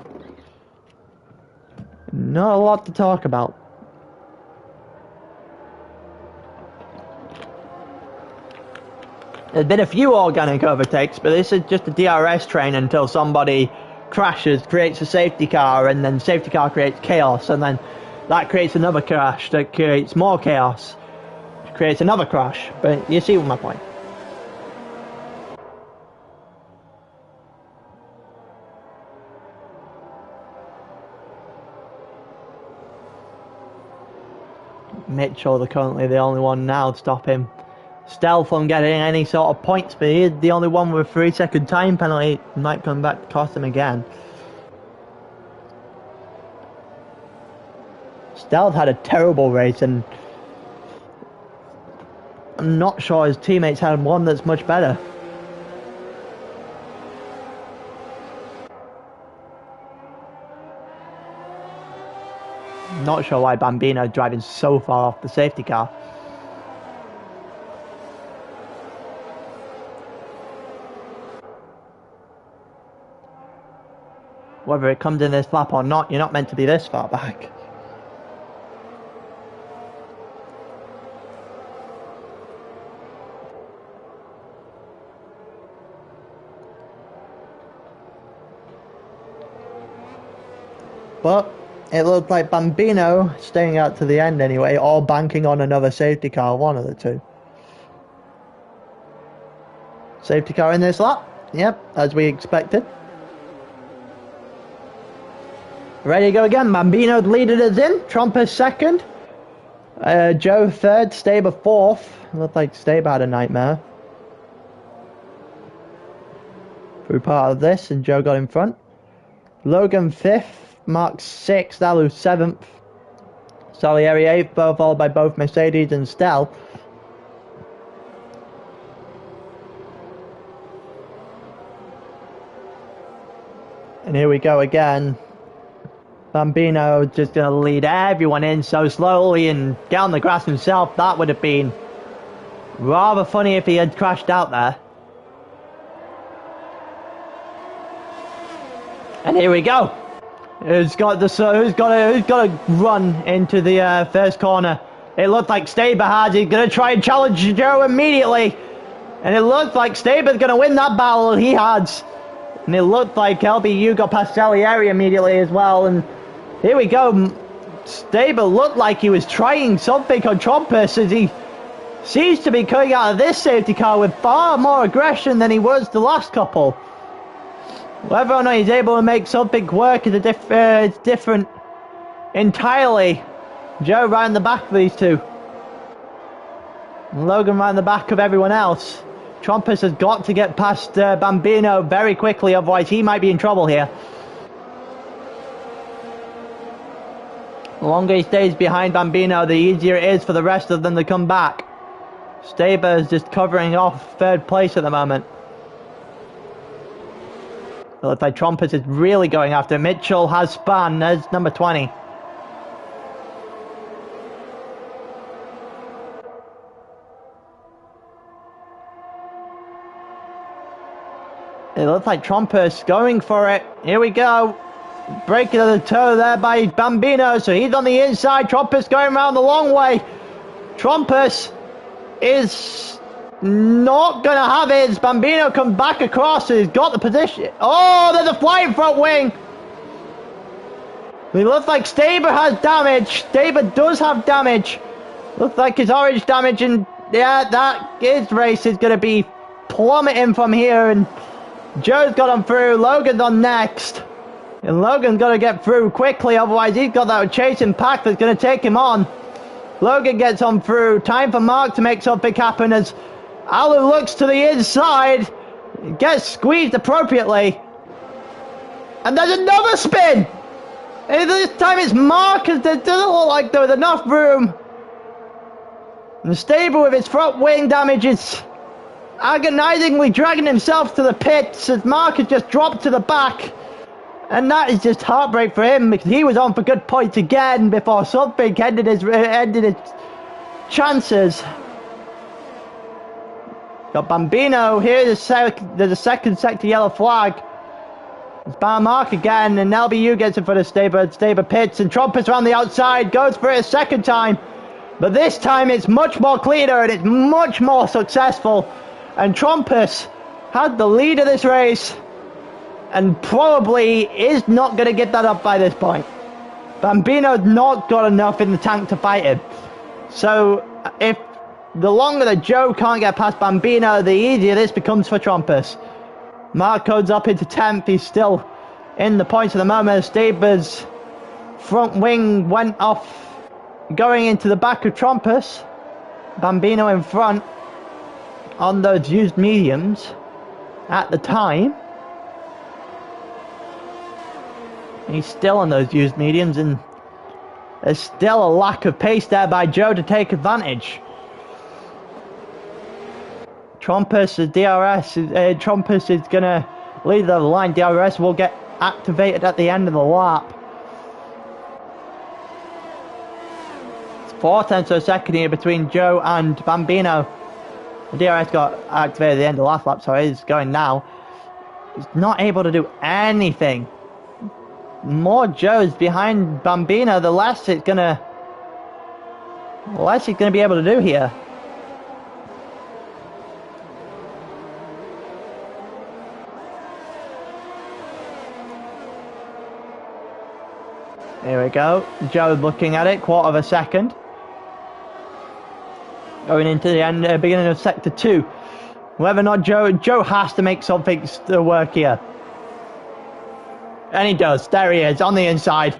Not a lot to talk about. There's been a few organic overtakes, but this is just a DRS train until somebody crashes, creates a safety car, and then safety car creates chaos, and then that creates another crash that creates more chaos, creates another crash. But you see my point. Mitchell, currently the only one now to stop him. Stell from getting any sort of points, but he is the only one with a 3-second time penalty. Might come back to cost him again. Stealth had a terrible race, and I'm not sure his teammates had one that's much better. Not sure why Bambino driving so far off the safety car. Whether it comes in this lap or not, you're not meant to be this far back. But it looked like Bambino staying out to the end anyway, or banking on another safety car, one of the two. Safety car in this lap? Yep, as we expected. Ready to go again. Bambino leaded us in. Trumpus second. Joe third. Staber fourth. Looked like Staber had a nightmare through part of this, and Joe got in front. Logan fifth. Mark sixth. Alu seventh. Salieri eighth, both followed by both Mercedes and Stell. And here we go again. Bambino just going to lead everyone in so slowly and get on the grass himself. That would have been rather funny if he had crashed out there. And here we go. Who's got to run into the first corner? It looked like Staber had. He's going to try and challenge Joe immediately. And it looked like Staber's going to win that battle. He had. And it looked like LBU got past Salieri immediately as well. And here we go. Staber looked like he was trying something on Trumpus, as he seems to be coming out of this safety car with far more aggression than he was the last couple. Whether or not he's able to make something work is it's different entirely. Joe right in the back of these two. And Logan right in the back of everyone else. Trumpus has got to get past Bambino very quickly, otherwise he might be in trouble here. The longer he stays behind Bambino, the easier it is for the rest of them to come back. Staber is just covering off third place at the moment. It looks like Trumpus is really going after. Mitchell has spun as number 20. It looks like Trumpus going for it. Here we go. Breaking of the toe there by Bambino. So he's on the inside. Trumpus going around the long way. Trumpus is not going to have it. As Bambino comes back across. So he's got the position. Oh, there's a flying front wing. It looks like Staber has damage. Staber does have damage. Looks like his orange damage. And yeah, his race is going to be plummeting from here. And Joe's got him through. Logan's on next. And Logan's got to get through quickly, otherwise he's got that chasing pack that's going to take him on. Logan gets on through. Time for Mark to make something happen as Alu looks to the inside. Gets squeezed appropriately. And there's another spin! And this time it's Mark, as it doesn't look like there was enough room. And Staber with his front wing damage is agonizingly dragging himself to the pits as Mark has just dropped to the back. And that is just heartbreak for him, because he was on for good points again before something ended his chances. Got Bambino. Here's there's a second sector yellow flag. It's by Mark again, and LBU gets in front of Staber. Staber pits, and Trumpus around the outside goes for it a second time. But this time it's much more cleaner and it's much more successful. And Trumpus had the lead of this race, and probably is not going to get that up by this point. Bambino's not got enough in the tank to fight him. So, if the longer that Joe can't get past Bambino, the easier this becomes for Trumpus. Mark codes up into 10th. He's still in the points at the moment. Staber's front wing went off, going into the back of Trumpus. Bambino in front on those used mediums at the time. He's still on those used mediums, and There's still a lack of pace there by Joe to take advantage. Trumpus is going to lead the line. DRS will get activated at the end of the lap. It's 4/10 of a second here between Joe and Bambino. The DRS got activated at the end of the last lap, so he's going now. He's not able to do anything. More Joe's behind Bambino, the less he's gonna be able to do here. Here we go. Joe looking at it, 1/4 of a second. Going into the end, beginning of sector 2. Whether or not Joe has to make something still work here. And he does. There he is, on the inside.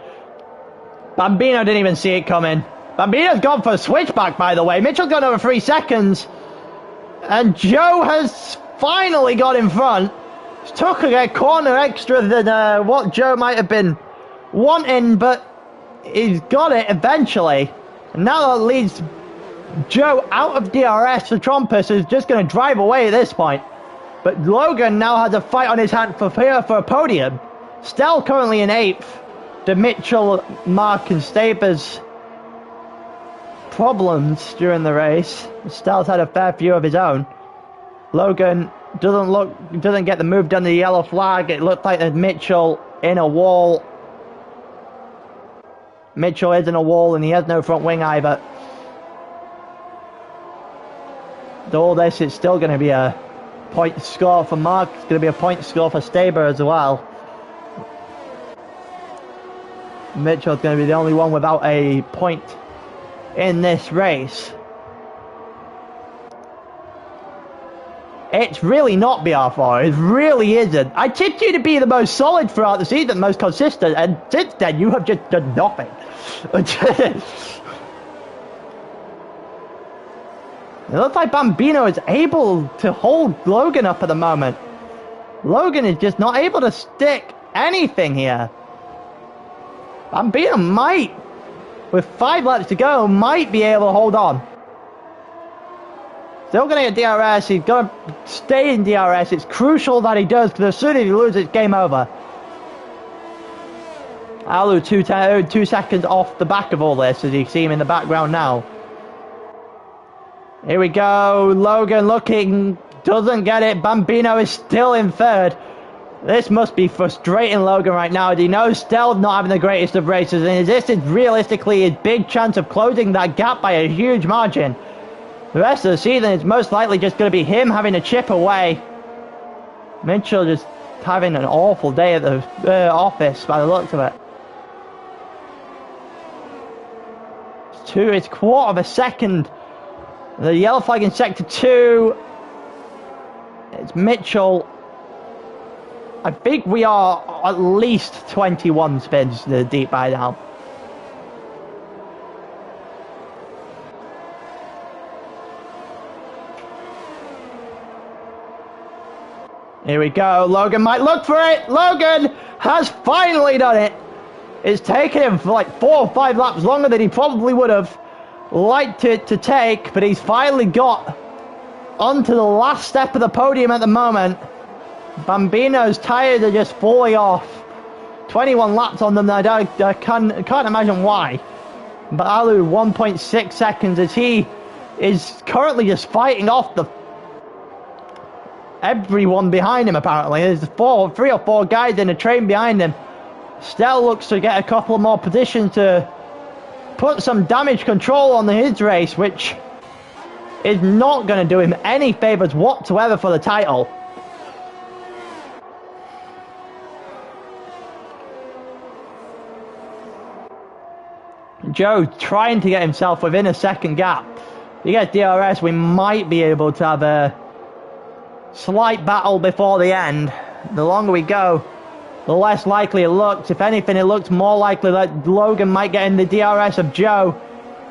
Bambino didn't even see it coming. Bambino's gone for a switchback, by the way. Mitchell's got over 3 seconds. And Joe has finally got in front. It took a corner extra than what Joe might have been wanting, but he's got it eventually. And now that leads Joe out of DRS. So Trumpus is just going to drive away at this point. But Logan now has a fight on his hand for a podium. Stell currently in 8th. The Mitchell, Mark and Staber's problems during the race. Stell's had a fair few of his own. Logan doesn't get the move done to the yellow flag. It looked like there's Mitchell in a wall. Mitchell is in a wall and he has no front wing either. All this is still going to be a point score for Mark. It's going to be a point score for Staber as well. Mitchell's going to be the only one without a point in this race. It's really not BR4. It really isn't. I tipped you to be the most solid throughout the season, the most consistent, and since then you have just done nothing. It looks like Bambino is able to hold Logan up at the moment. Logan is just not able to stick anything here. Bambino might, with 5 laps to go, might be able to hold on. Still going to get DRS. He's going to stay in DRS. It's crucial that he does, because as soon as he loses, it's game over. Alu 2 seconds off the back of all this, as you see him in the background now. Here we go. Logan looking, doesn't get it. Bambino is still in 3rd. This must be frustrating Logan right now. He knows Stell's not having the greatest of races, and this is realistically his big chance of closing that gap by a huge margin. The rest of the season is most likely just going to be him having to chip away. Mitchell just having an awful day at the office by the looks of it. It's 1/4 of a second. The yellow flag in sector 2. It's Mitchell. I think we are at least 21 spins to the deep by now. Here we go. Logan might look for it. Logan has finally done it. It's taken him for like 4 or 5 laps longer than he probably would have liked it to take, but he's finally got onto the last step of the podium at the moment. Bambino's tyres are just falling off. 21 laps on them. I can't imagine why. But Alu 1.6 seconds as he is currently just fighting off everyone behind him. Apparently there's 3 or 4 guys in a train behind him. Stell looks to get a couple more positions to put some damage control on his race, which is not going to do him any favours whatsoever for the title. Joe trying to get himself within a second gap. If he gets DRS, we might be able to have a slight battle before the end. The longer we go, the less likely it looks. If anything, it looks more likely that Logan might get in the DRS of Joe.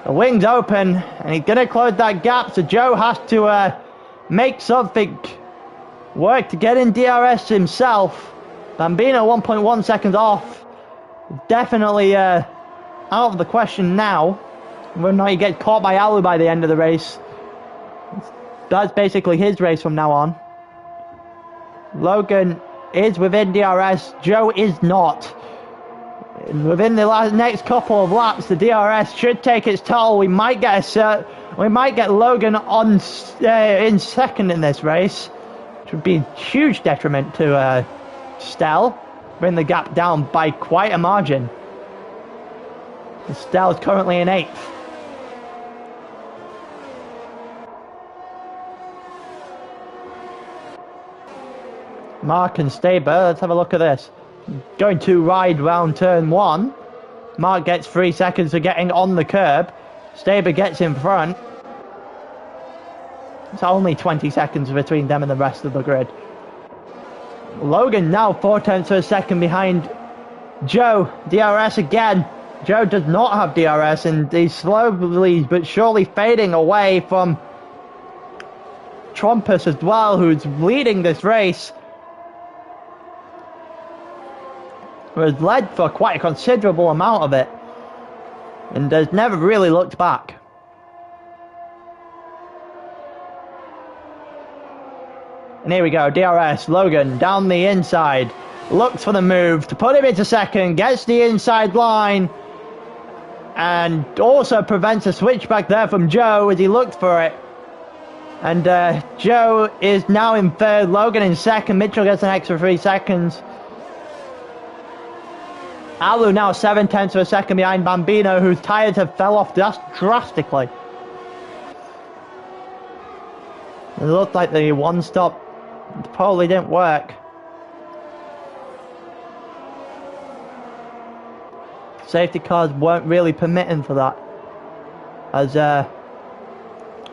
The wing's open, and he's going to close that gap, so Joe has to make something work to get in DRS himself. Bambino 1.1 seconds off. Definitely out of the question now. Whether or not he gets caught by Alu by the end of the race. That's basically his race from now on. Logan is within DRS. Joe is not. Within the next couple of laps, the DRS should take its toll. We might get Logan on in second in this race, which would be a huge detriment to Stell. Bring the gap down by quite a margin. Stell is currently in 8th. Mark and Staber, let's have a look at this. Going to ride round turn 1. Mark gets 3 seconds for getting on the curb. Staber gets in front. It's only 20 seconds between them and the rest of the grid. Logan now 4/10 of a second behind Joe. DRS again. Joe does not have DRS and he's slowly but surely fading away from Trumpus as well, who's leading this race. Was led for quite a considerable amount of it and has never really looked back. And here we go, DRS, Logan down the inside, looks for the move to put him into second, gets the inside line and also prevents a switchback there from Joe as he looked for it. And Joe is now in third, Logan in second, Mitchell gets an extra 3 seconds. Alu now 7/10 of a second behind Bambino, whose tyres have fell off drastically. It looked like the one stop probably didn't work. Safety cars weren't really permitting for that. As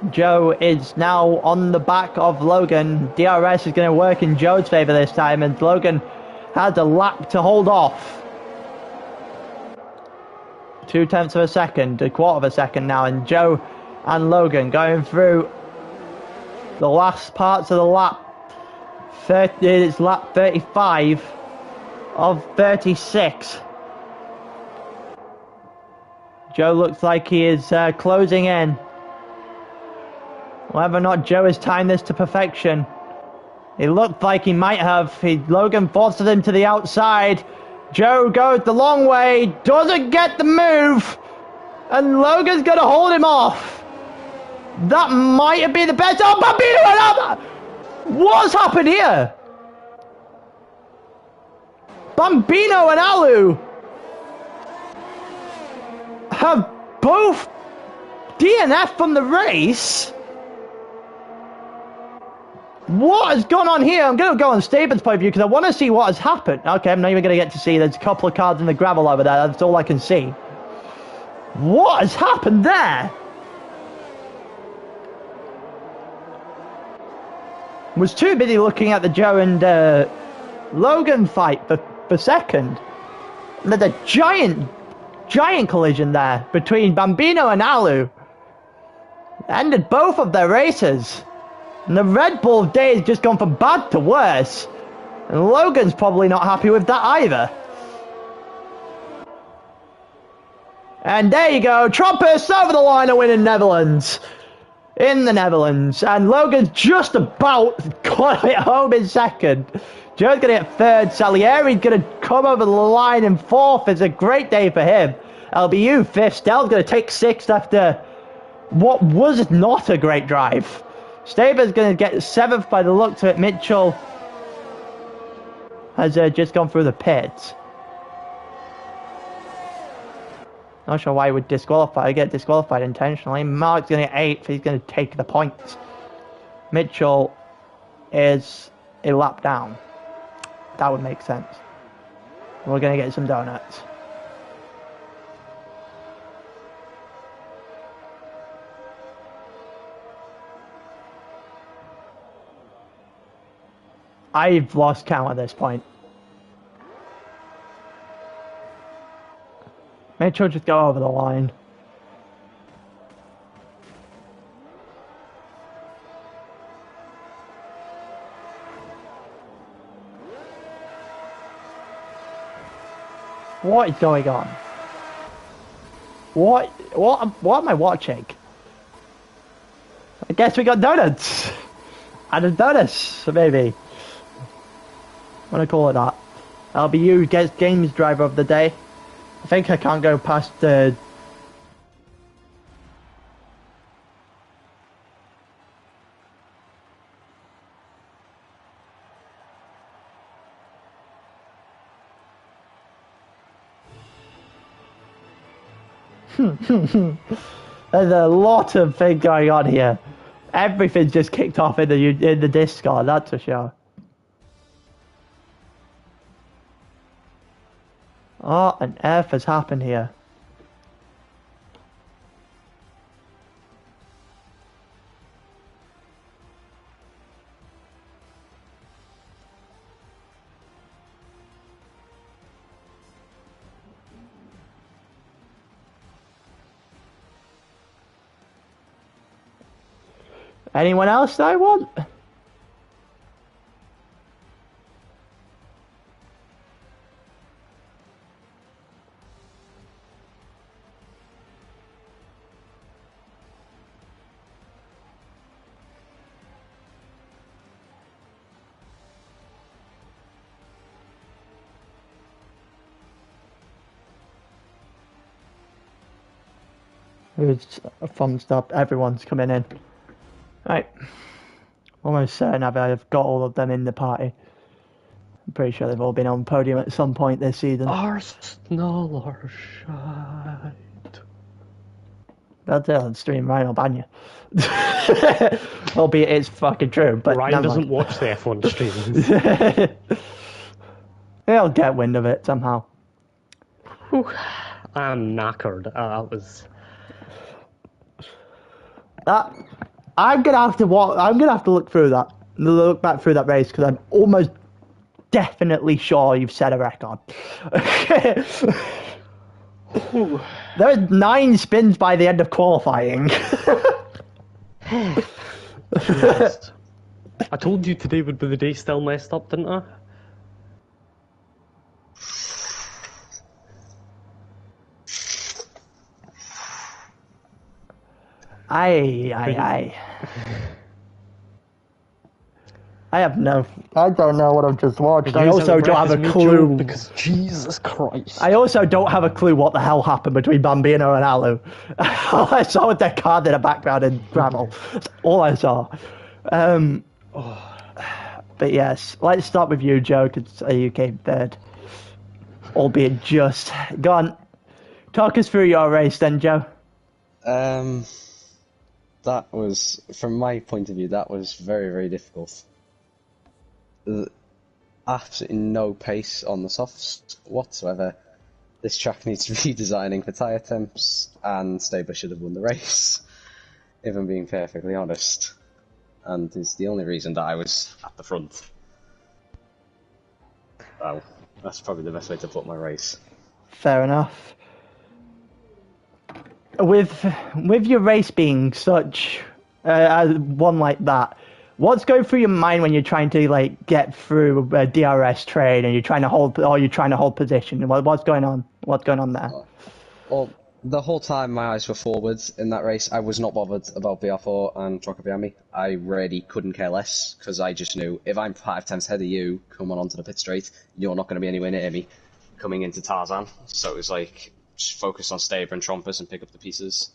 Joe is now on the back of Logan. DRS is going to work in Joe's favour this time, and Logan has a lap to hold off. 2/10 of a second, a quarter of a second now, and Joe and Logan going through the last parts of the lap. It's lap 35 of 36. Joe looks like he is closing in. Whether or not Joe has timed this to perfection, it looked like he might have. Logan forces him to the outside. Joe goes the long way, doesn't get the move, and Logan's going to hold him off. That might have been the best. Oh, Bambino! What's happened here? Bambino and Alu have both DNF from the race. What has gone on here? I'm going to go on Staben's point of view because I want to see what has happened. Okay, I'm not even going to get to see. There's a couple of cars in the gravel over there. That's all I can see. What has happened there? Was too busy looking at the Joe and Logan fight for second. There's a giant collision there between Bambino and Alu. Ended both of their races. And the Red Bull day has just gone from bad to worse. And Logan's probably not happy with that either. And there you go, Trumpus over the line to win in Netherlands. In the Netherlands. And Logan's just about got it home in second. Joe's going to get third. Salieri's going to come over the line in fourth. It's a great day for him. LBU fifth. Stell's going to take sixth after what was not a great drive. Staber's going to get 7th by the looks of it. Mitchell has just gone through the pits. Not sure why he would get disqualified intentionally. Mark's going to get 8th. He's going to take the points. Mitchell is a lap down. That would make sense. We're going to get some donuts. I've lost count at this point. Mitchell just go over the line. What is going on? What am I watching? I guess we got donuts. And a bonus, maybe. I'm gonna call it that. LBU gets games driver of the day. I think I can't go past the... There's a lot of things going on here. Everything's just kicked off in the Discord, that's for sure. What on earth has happened here? Anyone else that I want? It's a fun stop. Everyone's coming in. Right. Almost certain I've got all of them in the party. I'm pretty sure they've all been on podium at some point this season. Arsenal are shite. That's it on stream, Ryan will ban you. Albeit it's fucking true, but Ryan doesn't watch the F1 streams. He'll get wind of it somehow. Whew. I'm knackered. That was... I'm gonna have to look through that. Look back through that race because I'm almost definitely sure you've set a record. There's 9 spins by the end of qualifying. I told you today would be the day still messed up, didn't I? I don't know what I've just watched. I also don't have a clue. Because Jesus Christ. I also don't have a clue what the hell happened between Bambino and Alu. All I saw was their card in the background in gravel. That's all I saw. But yes, let's start with you, Joe, because you came third. Albeit just. Go on. Talk us through your race then, Joe. That was, from my point of view, that was very, very difficult. Absolutely no pace on the softs whatsoever. This track needs redesigning for tyre temps, and Staber should have won the race, if I'm being perfectly honest. And it's the only reason that I was at the front. Well, that's probably the best way to put my race. Fair enough. With your race being such one like that, what's going through your mind when you're trying to like get through a DRS train and you're trying to hold position? What's going on? What's going on there? Well, the whole time my eyes were forwards in that race. I was not bothered about BR4 and Trucker behind me. I really couldn't care less because I just knew if I'm 5 times ahead of you, coming onto the pit straight, you're not going to be anywhere near me coming into Tarzan. So it was like, just focus on Staber and Trompus and pick up the pieces.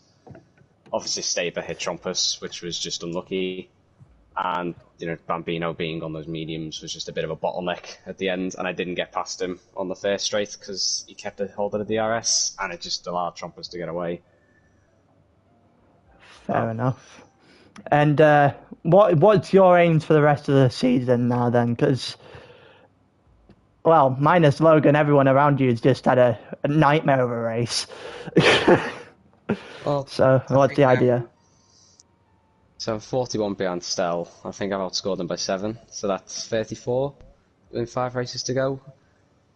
Obviously Staber hit Trompus, which was just unlucky. And, you know, Bambino being on those mediums was just a bit of a bottleneck at the end, and I didn't get past him on the first straight because he kept a hold of the DRS, and it just allowed Trompus to get away. Fair enough. And what's your aims for the rest of the season now then? Because, well, minus Logan, everyone around you has just had a nightmare of a race. Well, so, what's the idea? So I'm 41 behind Stell. I think I've outscored them by 7, so that's 34 in 5 races to go.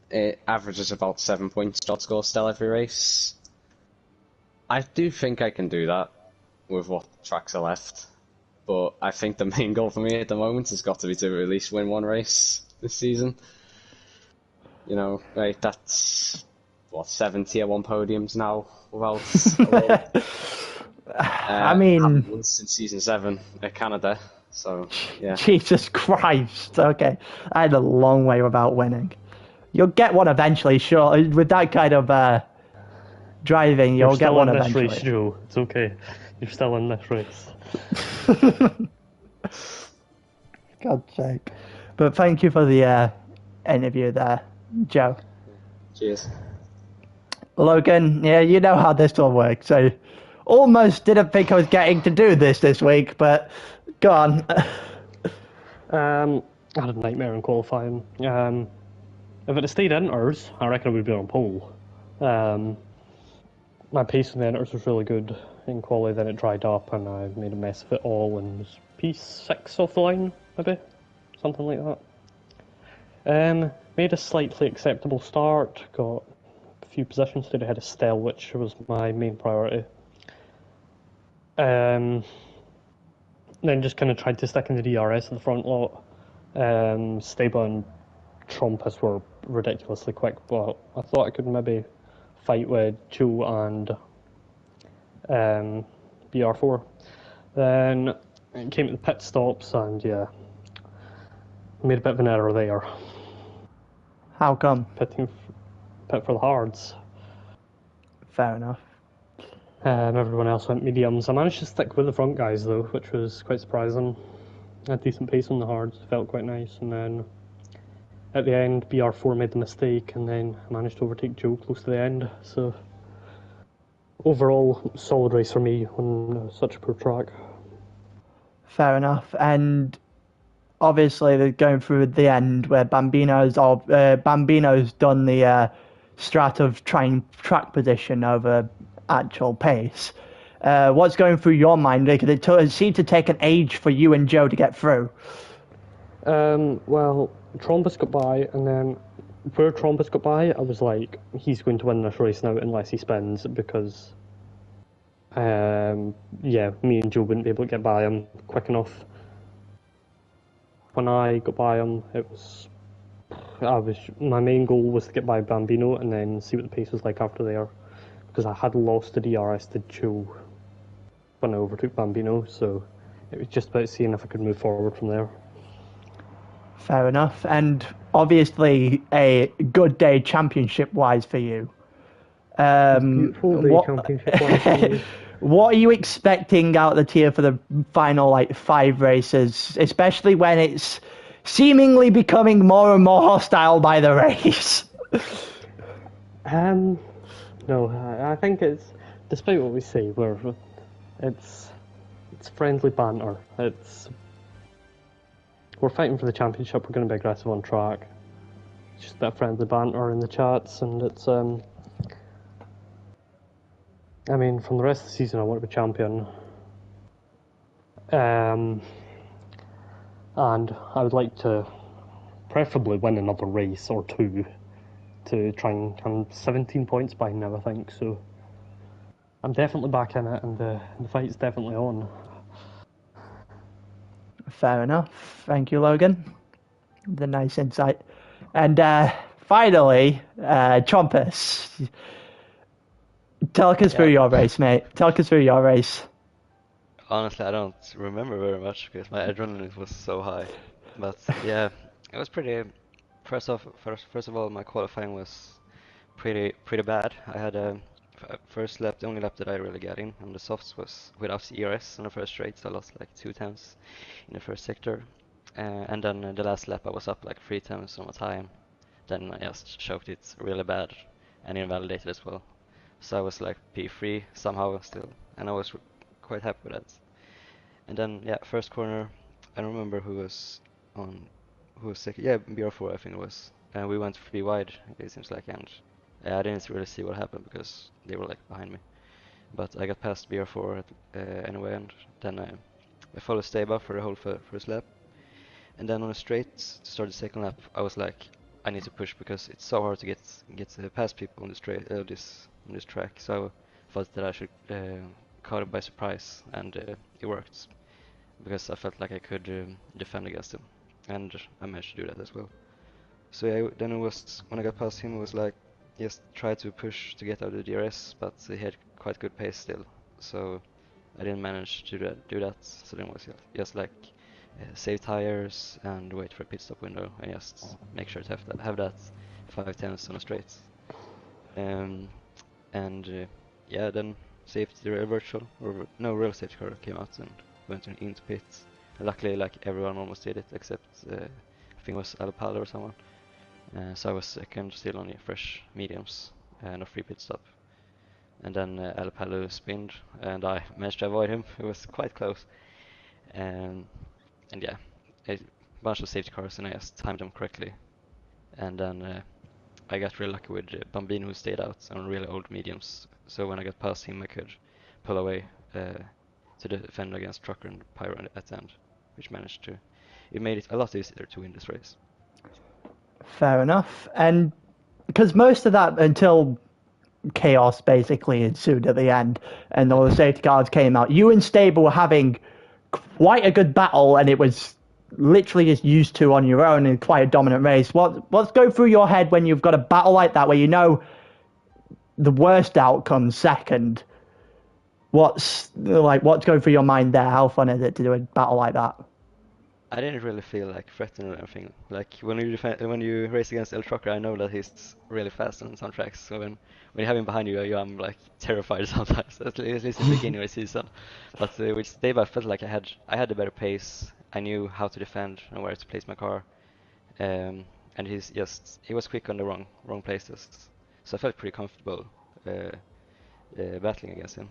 It averages about 7 points to outscore Stell every race. I do think I can do that with what tracks are left, but I think the main goal for me at the moment has got to be to at least win 1 race this season. You know, like that's what, 7 tier 1 podiums now. Well, I mean, haven't won since season 7 at Canada. So yeah. Jesus Christ. Okay, I had a long way without winning. You'll get one eventually, sure. With that kind of driving, you'll get one eventually. You're still in this race, Joe. It's okay. You're still in this race. God's sake. But thank you for the interview there, Joe. Cheers. Logan, yeah, you know how this will work. So, almost didn't think I was getting to do this week, but go on. I had a nightmare in qualifying. If it had stayed inters, I reckon I would be on pole. My pace in the inters was really good in quali, then it dried up and I made a mess of it all and was P6 off the line, maybe? Something like that. Made a slightly acceptable start, got a few positions, stayed ahead of Stell, which was my main priority. Then just kind of tried to stick in the DRS in the front lot. Stable and Trumpus were ridiculously quick, but I thought I could maybe fight with Joe and BR4. Then it came to the pit stops and yeah, made a bit of an error there. How come? Pit for the hards. Fair enough. Everyone else went mediums. I managed to stick with the front guys though, which was quite surprising. I had decent pace on the hards, felt quite nice, and then at the end BR4 made the mistake and then I managed to overtake Joe close to the end, so overall solid race for me on such a poor track. Fair enough. And obviously they're going through the end where Bambino's done the strat of trying track position over actual pace. What's going through your mind? Because it seemed to take an age for you and Joe to get through. Well, Trombus got by, and then where Trombus got by, I was like, he's going to win this race now unless he spins, because yeah, me and Joe wouldn't be able to get by him quick enough. When I got by him, my main goal was to get by Bambino and then see what the pace was like after there, because I had lost the DRS to Joe when I overtook Bambino, so it was just about seeing if I could move forward from there. Fair enough. And obviously a good day championship-wise for you. Beautiful day championship-wise for you. What are you expecting out of the tier for the final 5 races, especially when it's seemingly becoming more and more hostile by the race? No, I think it's, despite what we say, it's friendly banter. We're fighting for the championship. We're going to be aggressive on track. It's just that friendly banter in the chats, and it's I mean, from the rest of the season, I want to be champion. And I would like to preferably win another race or 2 to try and come 17 points by now, I think. So I'm definitely back in it, and the fight's definitely on. Fair enough. Thank you, Logan. The nice insight. And finally, Trumpus. Talk us through your race, mate. Talk us through your race. Honestly, I don't remember very much because my adrenaline was so high. But yeah, it was pretty. First of all, my qualifying was pretty bad. I had first lap, the only lap that I really got in on the softs was without ERS on the first straight, so I lost like 2 times in the first sector. And then the last lap I was up like 3 times on my time. Then I just choked it really bad and invalidated as well. So I was like P3 somehow still, and I was quite happy with that. And then yeah, first corner, I don't remember who was second. Yeah, BR4 I think it was. And we went 3 wide, it seems like, and I didn't really see what happened because they were like behind me. But I got past BR4 anyway, and then I followed SietseBouma for the whole first lap. And then on a straight to start the second lap, I was like, I need to push because it's so hard to get past people on the straight on this track. So I thought that I should caught it by surprise, and it worked because I felt like I could defend against him, and I managed to do that as well. So yeah, then it was when I got past him, it was like just tried to push to get out of the DRS, but he had quite good pace still, so I didn't manage to do that. So then it was just like save tires and wait for a pit stop window and just make sure to have that 5/10 on a straight. Yeah, then safety virtual or no real safety car came out and went into pit. And luckily, like everyone almost did it except I think it was Alpala or someone. So I was second, still on fresh mediums, no free pit stop. And then Alpala spinned, and I managed to avoid him. It was quite close. And yeah, a bunch of safety cars, and I just timed them correctly. And then I got really lucky with Bambino, who stayed out on really old mediums. So when I got past him, I could pull away to defend against Trucker and Pyro at the end, which managed to. It made it a lot easier to win this race. Fair enough. And because most of that, until chaos basically ensued at the end and all the safety cars came out, you and Stable were having quite a good battle, and it was literally just used to on your own in quite a dominant race. What's going through your head when you've got a battle like that where you know the worst outcome second? What's going through your mind there? How fun is it to do a battle like that? I didn't really feel like threatened or anything. Like when you race against El Trucker, I know that he's really fast on some tracks. So when you have him behind you, I'm like terrified sometimes. At least in the beginning of the season. But with Stave, I felt like I had a better pace. I knew how to defend and where to place my car. And he was quick on the wrong places. So I felt pretty comfortable battling against him.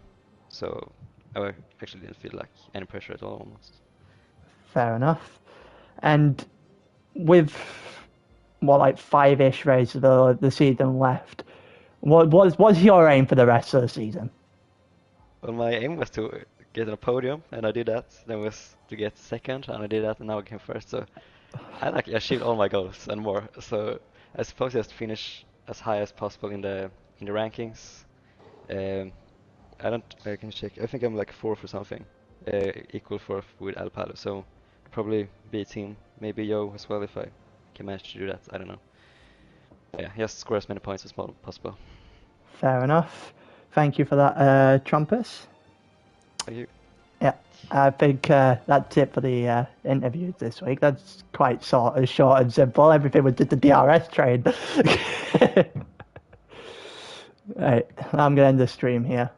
So I actually didn't feel like any pressure at all almost. Fair enough. And with like 5-ish races of the season left, what's your aim for the rest of the season? Well, my aim was to get on a podium, and I did that. Then was to get second, and I did that, and now I came first. So I achieved all my goals and more. So I suppose just finish as high as possible in the rankings. I can check. I think I'm like 4th or something, equal 4th with Alpalo. So probably beat him, maybe Yo as well if I can manage to do that. I don't know. Yeah, just score as many points as possible. Fair enough. Thank you for that, Trumpus. Thank you. Yeah, I think that's it for the interviews this week. That's quite short and simple. Everything was just the DRS train. Right, I'm going to end the stream here.